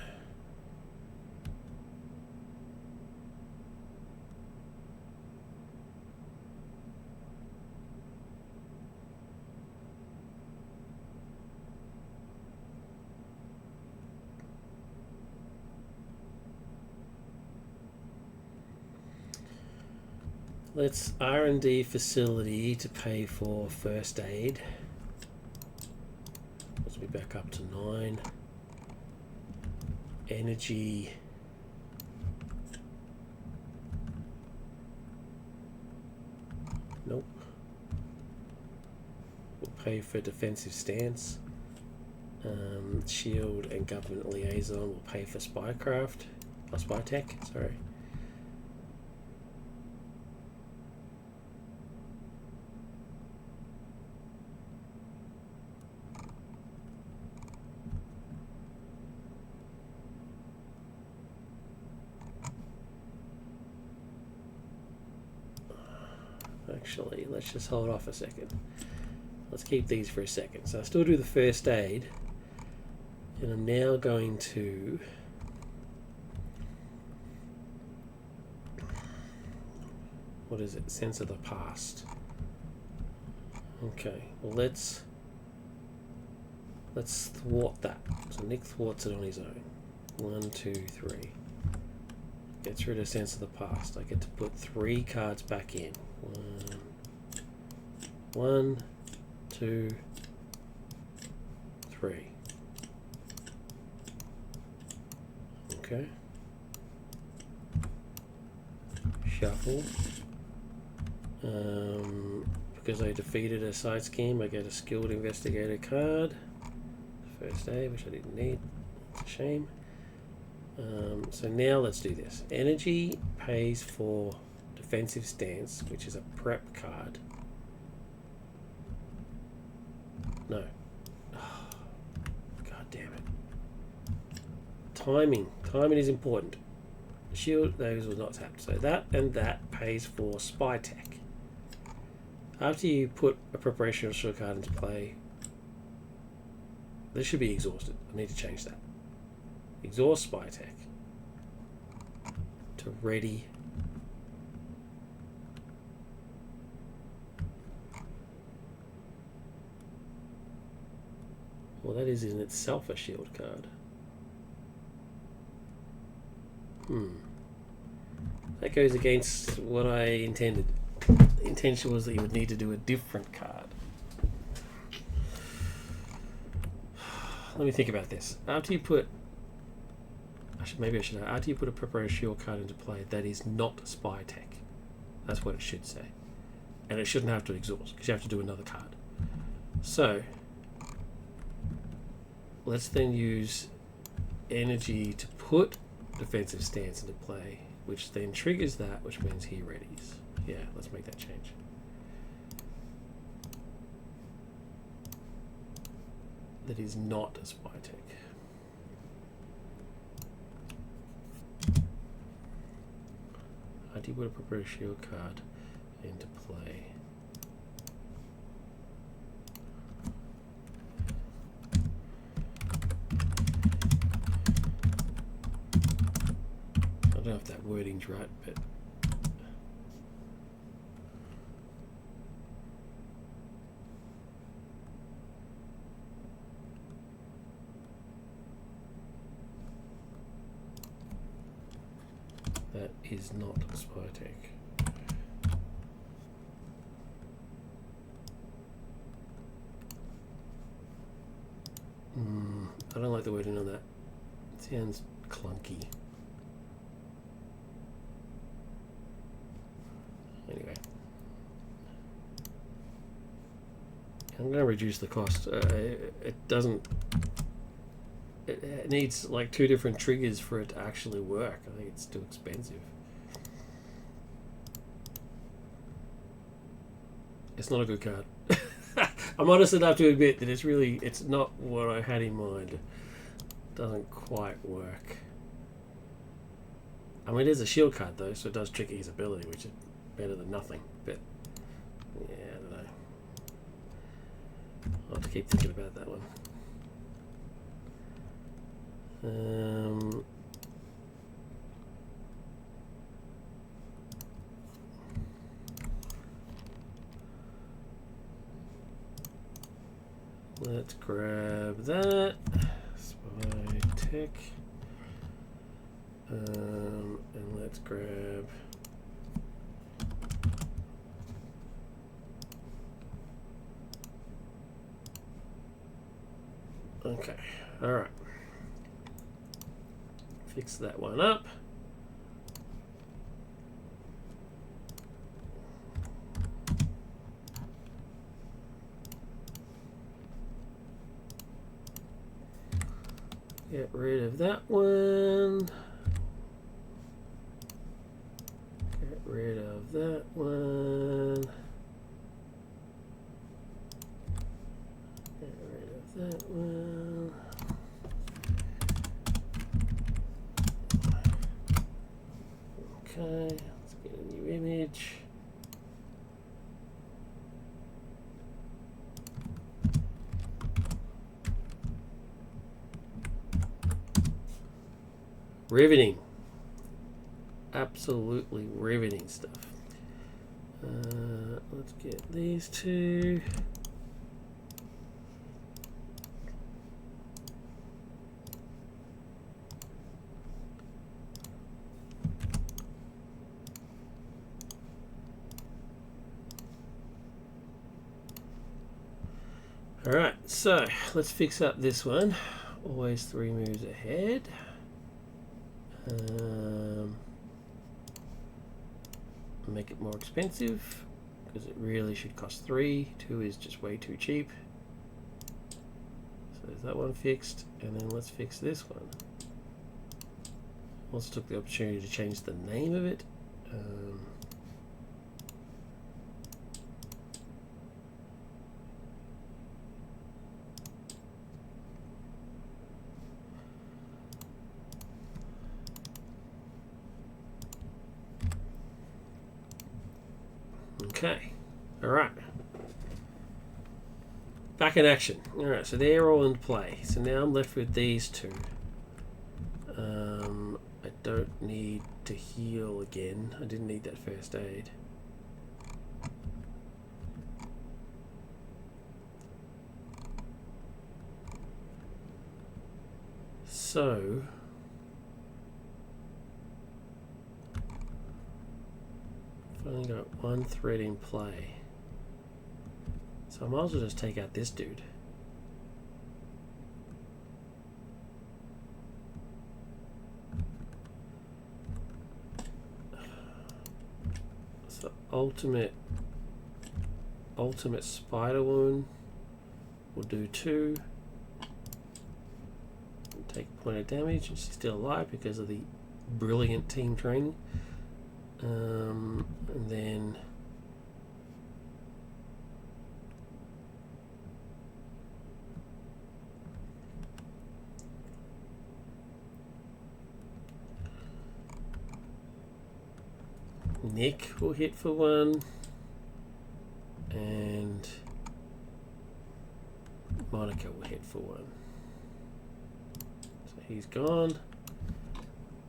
Let's R&D facility to pay for first aid. Let's be back up to 9. Energy. Nope. We'll pay for defensive stance. Shield and government liaison will pay for spycraft. Spy tech, sorry. Actually, let's just hold off a second. Let's keep these for a second. So I still do the first aid, and I'm now going to what is it? Sense of the past. Okay, well let's thwart that. So Nick thwarts it on his own. 1, 2, 3. Gets rid of sense of the past. I get to put 3 cards back in. 1, 2, 3. Okay. Shuffle. Because I defeated a side scheme, I get a skilled investigator card. First aid, which I didn't need. It's a shame. So now let's do this. Energy pays for defensive stance, which is a prep card. No. Oh, God damn it. Timing. Timing is important. Shield, those were not tapped. So that and that pays for spy tech. After you put a preparation or shield card into play, this should be exhausted. I need to change that. Exhaust spy tech to ready. Well, that is in itself a shield card. That goes against what I intended. The intention was that you would need to do a different card. Let me think about this. After you put... After you put a preparation shield card into play, that is not spy tech. That's what it should say. And it shouldn't have to exhaust, because you have to do another card. So, let's then use energy to put defensive stance into play, which then triggers that, which means he readies. Yeah, let's make that change. That is not a spy tech. I did put a preparation shield card into play. I don't know if that wording's right, but that is not spy tech. I don't like the wording on that. It sounds clunky. Anyway, I'm going to reduce the cost. It doesn't. It needs like 2 different triggers for it to actually work. I think it's too expensive. It's not a good card. I'm honest enough to admit that it's not what I had in mind. It doesn't quite work. I mean, it is a shield card though, so it does trigger his ability, which is better than nothing. But yeah, I don't know. I'll have to keep thinking about that one. Let's grab that. Spy tech. And let's grab okay, alright. Fix that one up. Get rid of that one. Get rid of that one. Get rid of that one. Okay, let's get a new image. Riveting. Absolutely riveting stuff. Let's get these two. Alright, so let's fix up this one. Always 3 moves ahead. Make it more expensive because it really should cost 3. 2 is just way too cheap. So there's that one fixed, and then let's fix this one. Also took the opportunity to change the name of it. Okay, alright. Back in action. Alright, so they're all in play. So now I'm left with these two. I don't need to heal again. I didn't need that first aid. So I've only got one thread in play. So I might as well just take out this dude. So ultimate spider wound will do 2. Take a point of damage, and she's still alive because of the brilliant team training. And then Nick will hit for 1, and Monica will hit for 1. So he's gone.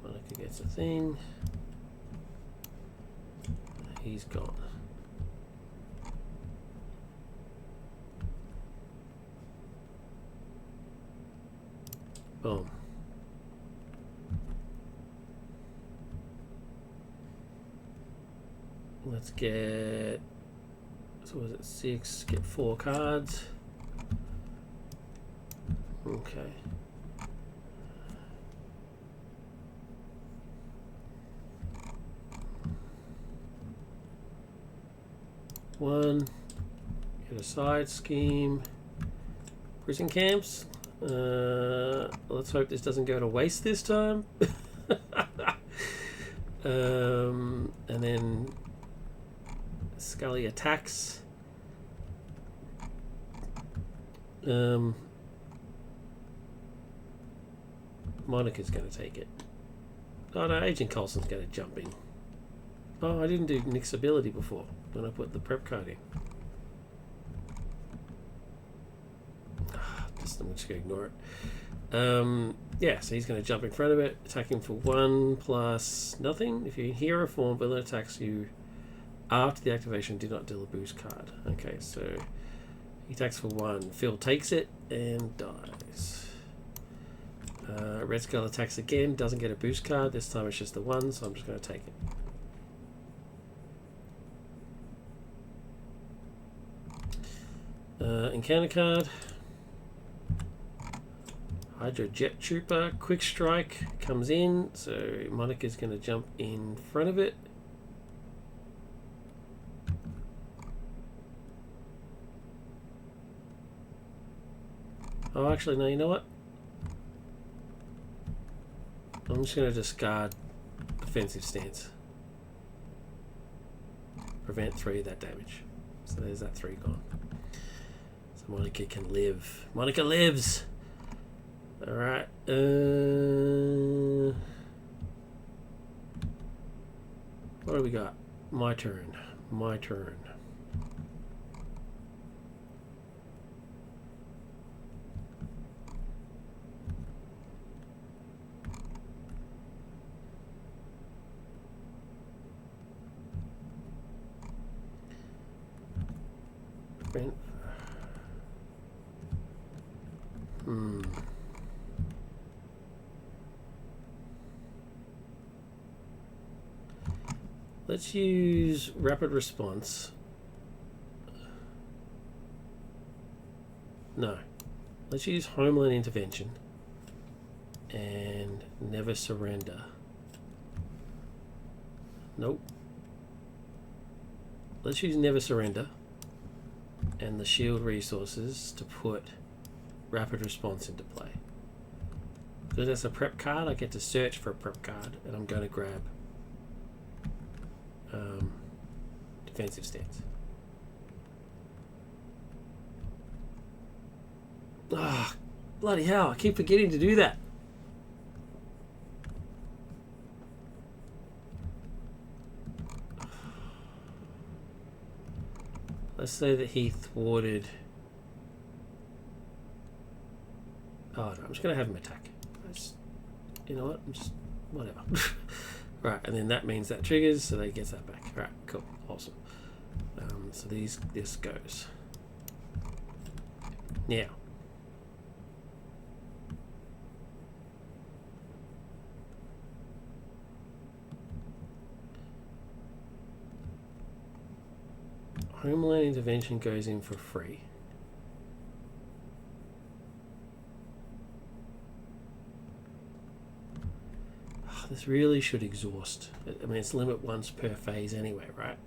Monica gets a thing. He's gone. Boom. Let's get, so was it 6? Get 4 cards. Okay. One. Get a side scheme. Prison camps. Let's hope this doesn't go to waste this time. And then Scully attacks. Monica's going to take it. Oh no, Agent Coulson's going to jump in. Oh, I didn't do Nick's ability before when I put the prep card in. I'm just going to ignore it. Yeah, so he's going to jump in front of it, attacking for 1 plus nothing. If you hero form, villain attacks you after the activation, do not deal a boost card. Okay, so he attacks for 1. Phil takes it and dies. Red Skull attacks again, doesn't get a boost card. This time it's just the 1, so I'm just going to take it. Encounter card. Hydra Jet Trooper, Quick Strike comes in, so Monica's going to jump in front of it. Oh, actually, no, you know what? I'm just going to discard Defensive Stance. Prevent 3 of that damage. So there's that 3 gone. So Monica can live. Monica lives! Alright. What do we got? My turn. My turn. Vent. Let's use rapid response. No. Let's use Homeland Intervention and Never Surrender. Nope. Let's use Never Surrender and the shield resources to put rapid response into play. Because that's a prep card, I get to search for a prep card, and I'm going to grab defensive stance. Ah, bloody hell, I keep forgetting to do that. Let's say that he thwarted... Oh, no, I'm just going to have him attack. You know what? I'm just... Whatever. Right, and then that means that triggers, so they gets that back. Right, cool. Awesome. So this goes. Now. Homeland Intervention goes in for free. Oh, this really should exhaust. I mean, it's limit once per phase anyway, right?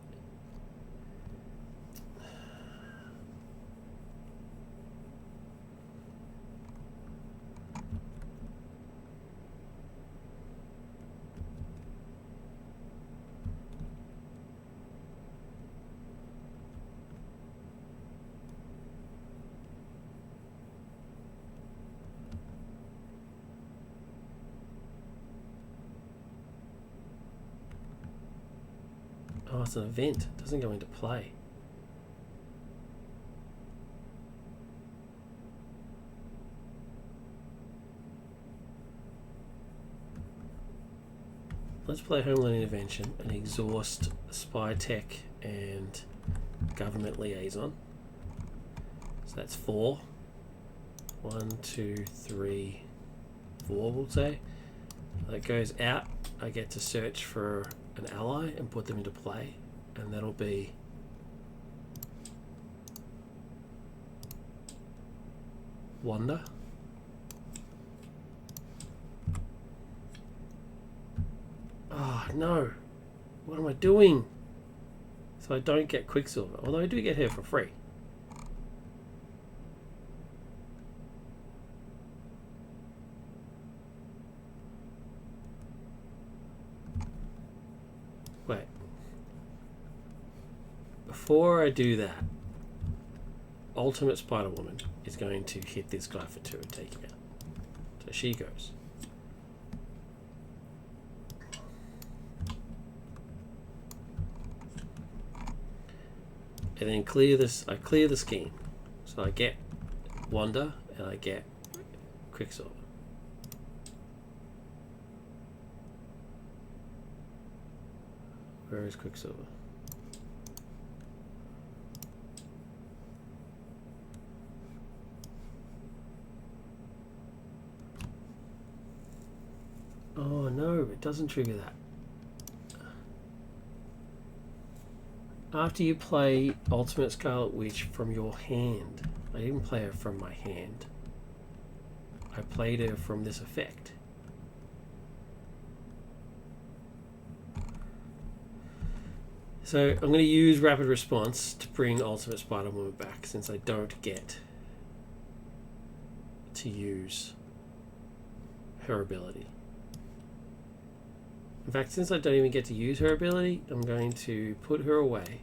Oh, it's an event. It doesn't go into play. Let's play Homeland Intervention and exhaust Spy Tech and Government Liaison. So that's 4. 1, 2, 3, 4, we'll say. That goes out. I get to search for an ally and put them into play, and that'll be Wanda. Oh no, what am I doing? So I don't get Quicksilver, although I do get her for free. Wait. Before I do that, Ultimate Spider-Woman is going to hit this guy for 2 and take him out. So she goes. And then clear this. I clear the scheme. So I get Wanda and I get Quicksilver. Where is Quicksilver? Oh no, it doesn't trigger that. After you play Ultimate Scarlet Witch from your hand, I didn't play her from my hand. I played her from this effect. So I'm going to use Rapid Response to bring Ultimate Spider-Woman back, since I don't get to use her ability. In fact, since I don't even get to use her ability, I'm going to put her away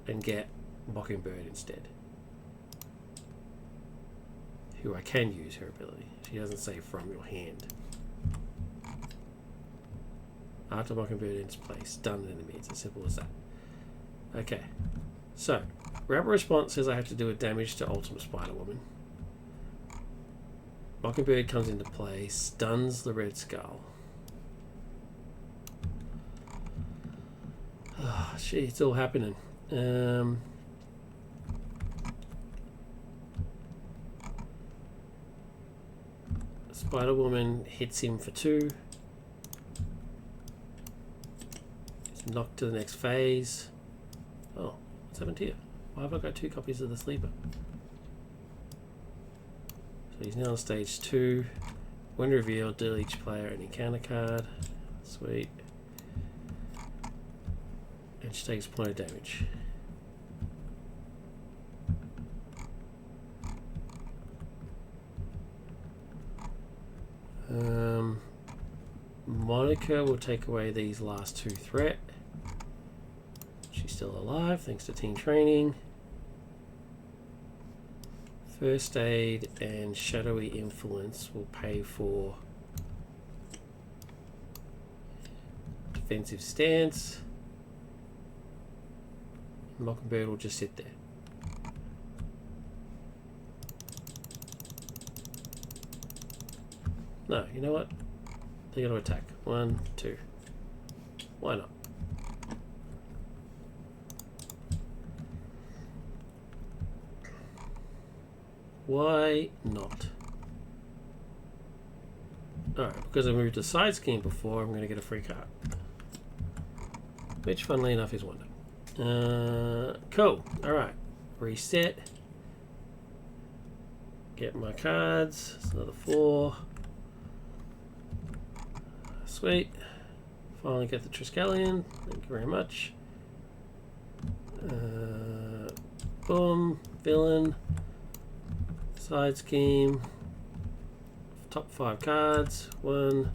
and get Mockingbird instead, who I can use her ability. She doesn't say from your hand. After Mockingbird ends place, stun an enemy. It's as simple as that. Okay, so Rapid Response says I have to do a damage to Ultimate Spider-Woman. Mockingbird comes into play, stuns the Red Skull. shit, it's all happening. Spider-Woman hits him for 2. He's knocked to the next phase. Oh, what's happened here? Why have I got 2 copies of the Sleeper? So he's now on stage 2. When revealed, deal each player an encounter card. Sweet. And she takes a point of damage. Monica will take away these last 2 threat. She's still alive thanks to team training. First aid and shadowy influence will pay for defensive stance. Mockingbird will just sit there. No, you know what? They're going to attack. 1, 2. Why not? Why not? Alright, because I moved to side scheme before, I'm going to get a free card. Which, funnily enough, is Wonder. Cool. Alright. Reset. Get my cards. It's another 4. Sweet. Finally get the Triskelion. Thank you very much. Boom. Villain. Side scheme. Top 5 cards. 1,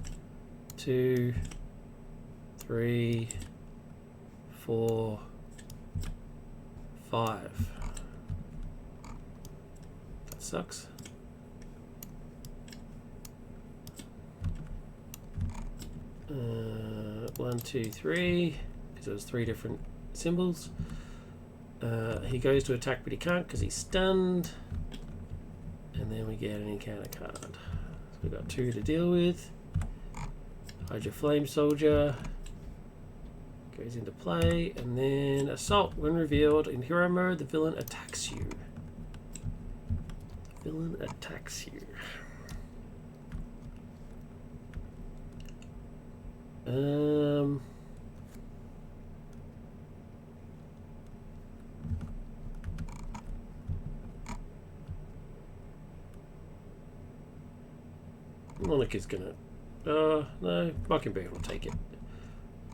2, 3, 4, 5. That sucks. One, 2, 3, because it was 3 different symbols. He goes to attack, but he can't because he's stunned. And then we get an encounter card. So we've got 2 to deal with. Hydra Flame Soldier goes into play, and then Assault. When revealed in hero mode, the villain attacks you. The villain attacks you. Monica's gonna. No, Mockingbird will take it.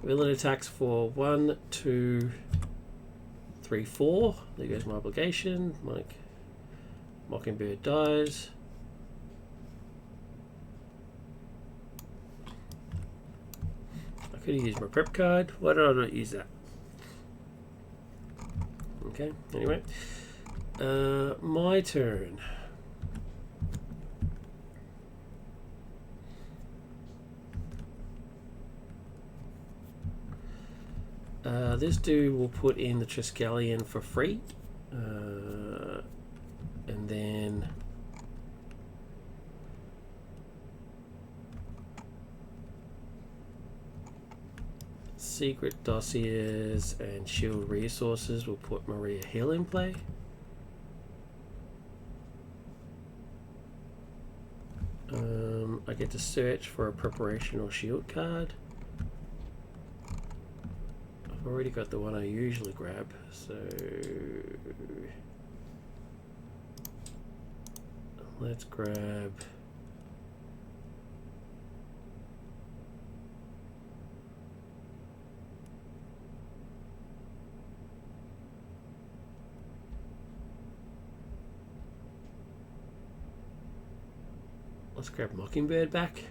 Villain attacks for 1, 2, 3, 4. There goes my obligation. Mockingbird dies. I could have used my prep card. Why did I not use that? Okay, anyway. My turn. This dude will put in the Triskelion for free. And then Secret Dossiers and Shield Resources will put Maria Hill in play. I get to search for a Preparation or Shield card. I've already got the one I usually grab, so let's grab Mockingbird back.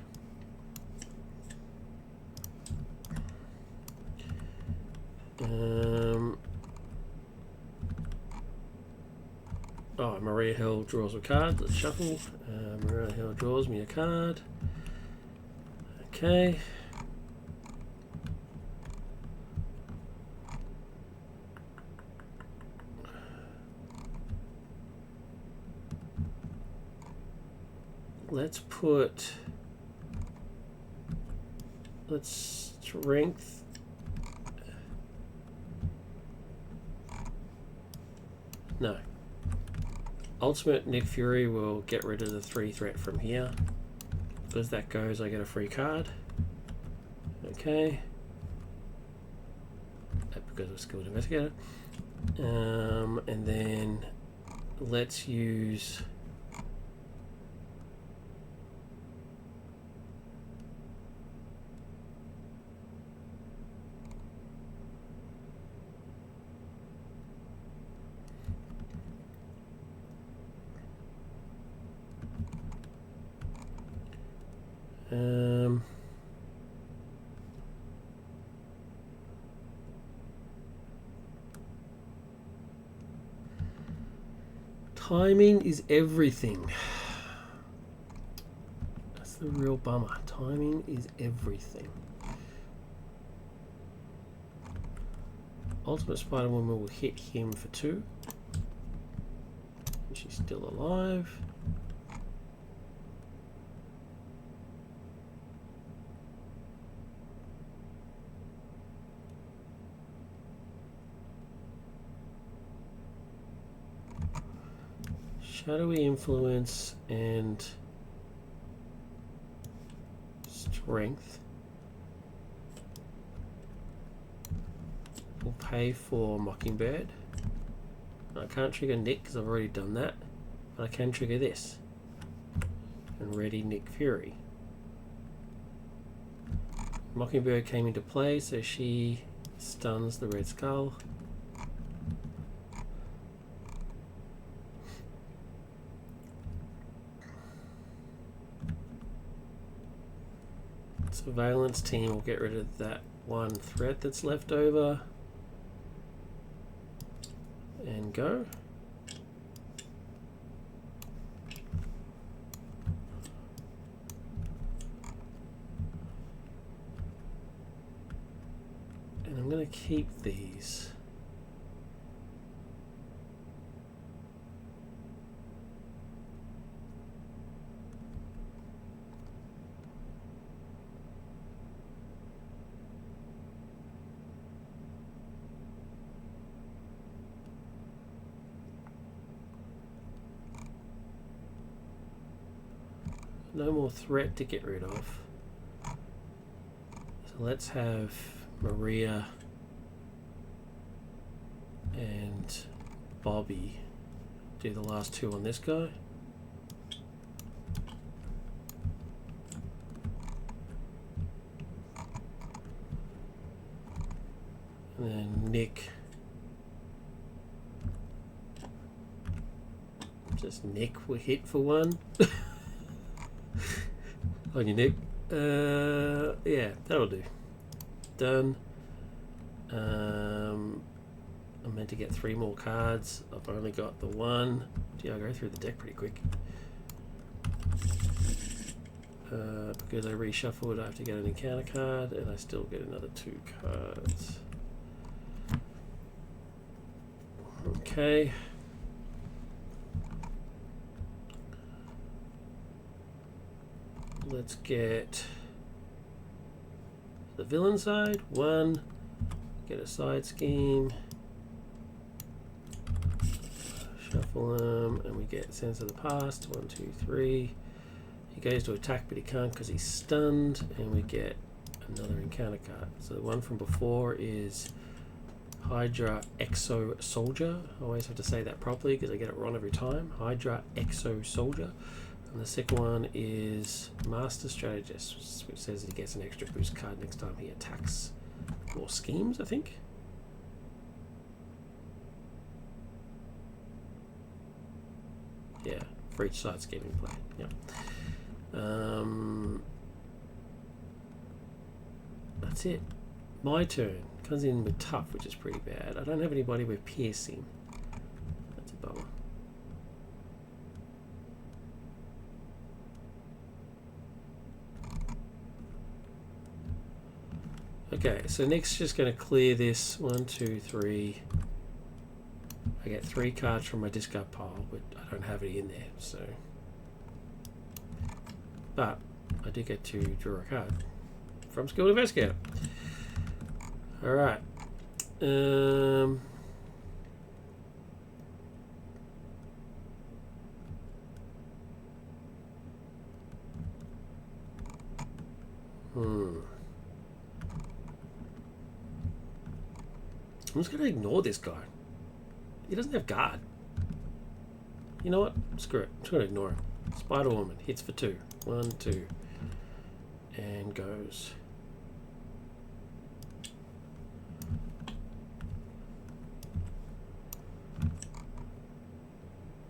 Maria Hill draws a card. Let's shuffle. Maria Hill draws me a card. Okay. Let's strength No. Ultimate Nick Fury will get rid of the 3 threat from here. As that goes, I get a free card. Okay. Because of Skilled Investigator. And then let's use... timing is everything. That's the real bummer. Timing is everything. Ultimate Spider-Woman will hit him for 2. And she's still alive. Shadowy Influence and Strength will pay for Mockingbird. I can't trigger Nick because I've already done that, but I can trigger this and ready Nick Fury. Mockingbird came into play, so she stuns the Red Skull. Surveillance team will get rid of that 1 threat that's left over and go. And I'm going to keep these. No more threat to get rid of. So let's have Maria and Bobby do the last 2 on this guy. And then Nick. Just Nick will hit for 1. On your Nick. Yeah, that'll do. Done. I'm meant to get 3 more cards. I've only got the 1. Gee, I go through the deck pretty quick. Because I reshuffled, I have to get an encounter card, and I still get another 2 cards. Okay. Let's get the villain side. 1. Get a side scheme. Shuffle them, and we get Sense of the Past. 1, 2, 3. He goes to attack, but he can't because he's stunned, and we get another encounter card. So the one from before is Hydra Exo Soldier. I always have to say that properly because I get it wrong every time. Hydra Exo Soldier. And the second one is Master Strategist, which says he gets an extra boost card next time he attacks or schemes, I think. Yeah, for each side scheming play. Yeah. That's it. My turn. Comes in with Tough, which is pretty bad. I don't have anybody with Piercing. That's a bummer. Okay, so Nick's just going to clear this. 1, 2, 3. I get 3 cards from my discard pile, but I don't have any in there, so. But I do get to draw a card from Skilled Investigator. Alright. I'm just going to ignore this guy. He doesn't have guard. You know what? Screw it. I'm just going to ignore him. Spider-Woman hits for 2. 1, 2. And goes.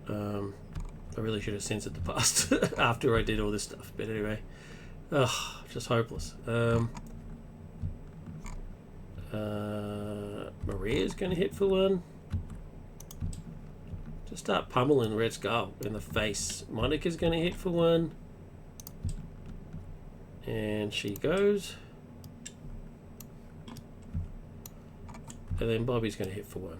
I really should have censored the past after I did all this stuff. But anyway. Just hopeless. Maria's going to hit for 1. Just start pummeling Red Skull in the face. Monica's going to hit for 1. And she goes. And then Bobby's going to hit for 1.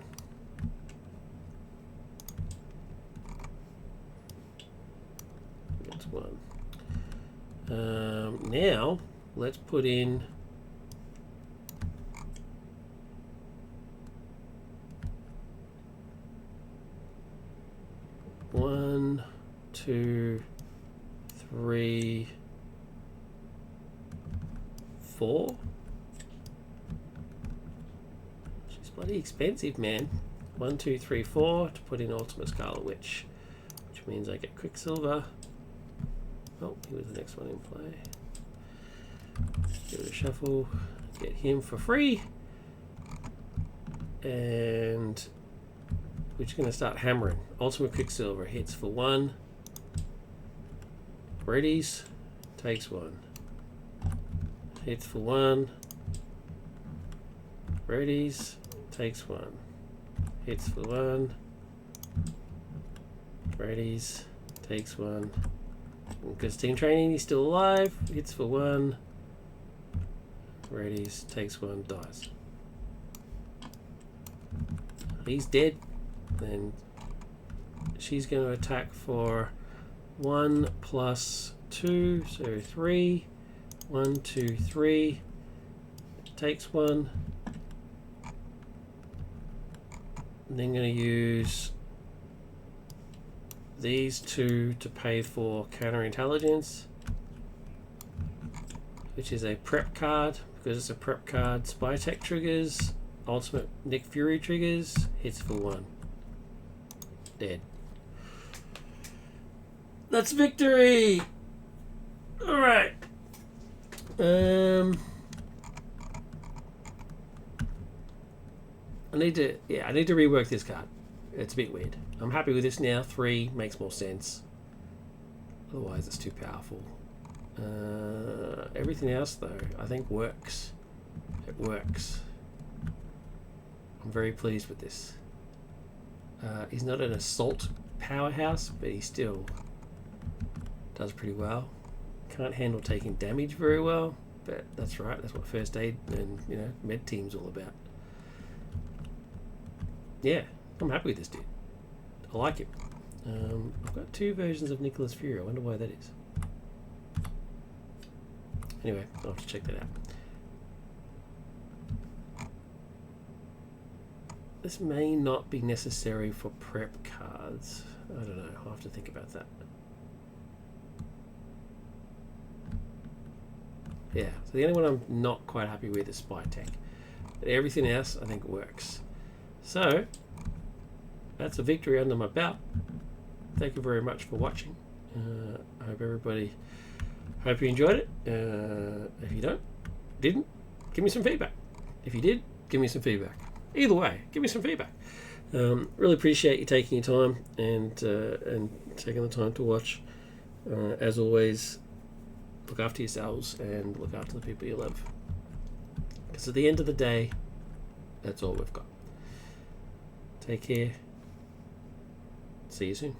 That's 1. Now, let's put in... One, 2, 3, 4. She's bloody expensive, man. 1, 2, 3, 4 to put in Ultimate Scarlet Witch, which means I get Quicksilver. Oh, he was the next one in play. Give it a shuffle. Get him for free. And we're just going to start hammering. Ultimate Quicksilver hits for 1. Reddies takes 1. Hits for 1. Reddies takes 1. Hits for 1. Reddies takes 1. Because team training, he's still alive. Hits for 1. Reddies takes 1. Dies. He's dead. Then she's going to attack for 1 plus 2, so 3. 1, 2, 3. Takes 1. And then going to use these 2 to pay for counterintelligence, which is a prep card. Because it's a prep card, Spy Tech triggers, Ultimate Nick Fury triggers, hits for 1. Dead. That's victory! Alright. I need to rework this card. It's a bit weird. I'm happy with this now. 3 makes more sense. Otherwise it's too powerful. Everything else though, I think works. It works. I'm very pleased with this. He's not an assault powerhouse, but he still does pretty well. Can't handle taking damage very well, but that's right. That's what first aid and med team's all about. Yeah, I'm happy with this dude. I like him. I've got 2 versions of Nicholas Fury. I wonder why that is. Anyway, I'll have to check that out. This may not be necessary for prep cards. I don't know. I'll have to think about that. Yeah, so the only one I'm not quite happy with is Spy Tech. But everything else I think works. So, that's a victory under my belt. Thank you very much for watching. I hope you enjoyed it. If you didn't, give me some feedback. If you did, give me some feedback. Either way, give me some feedback. Really appreciate you taking your time and taking the time to watch. As always, look after yourselves and look after the people you love. Because at the end of the day, that's all we've got. Take care. See you soon.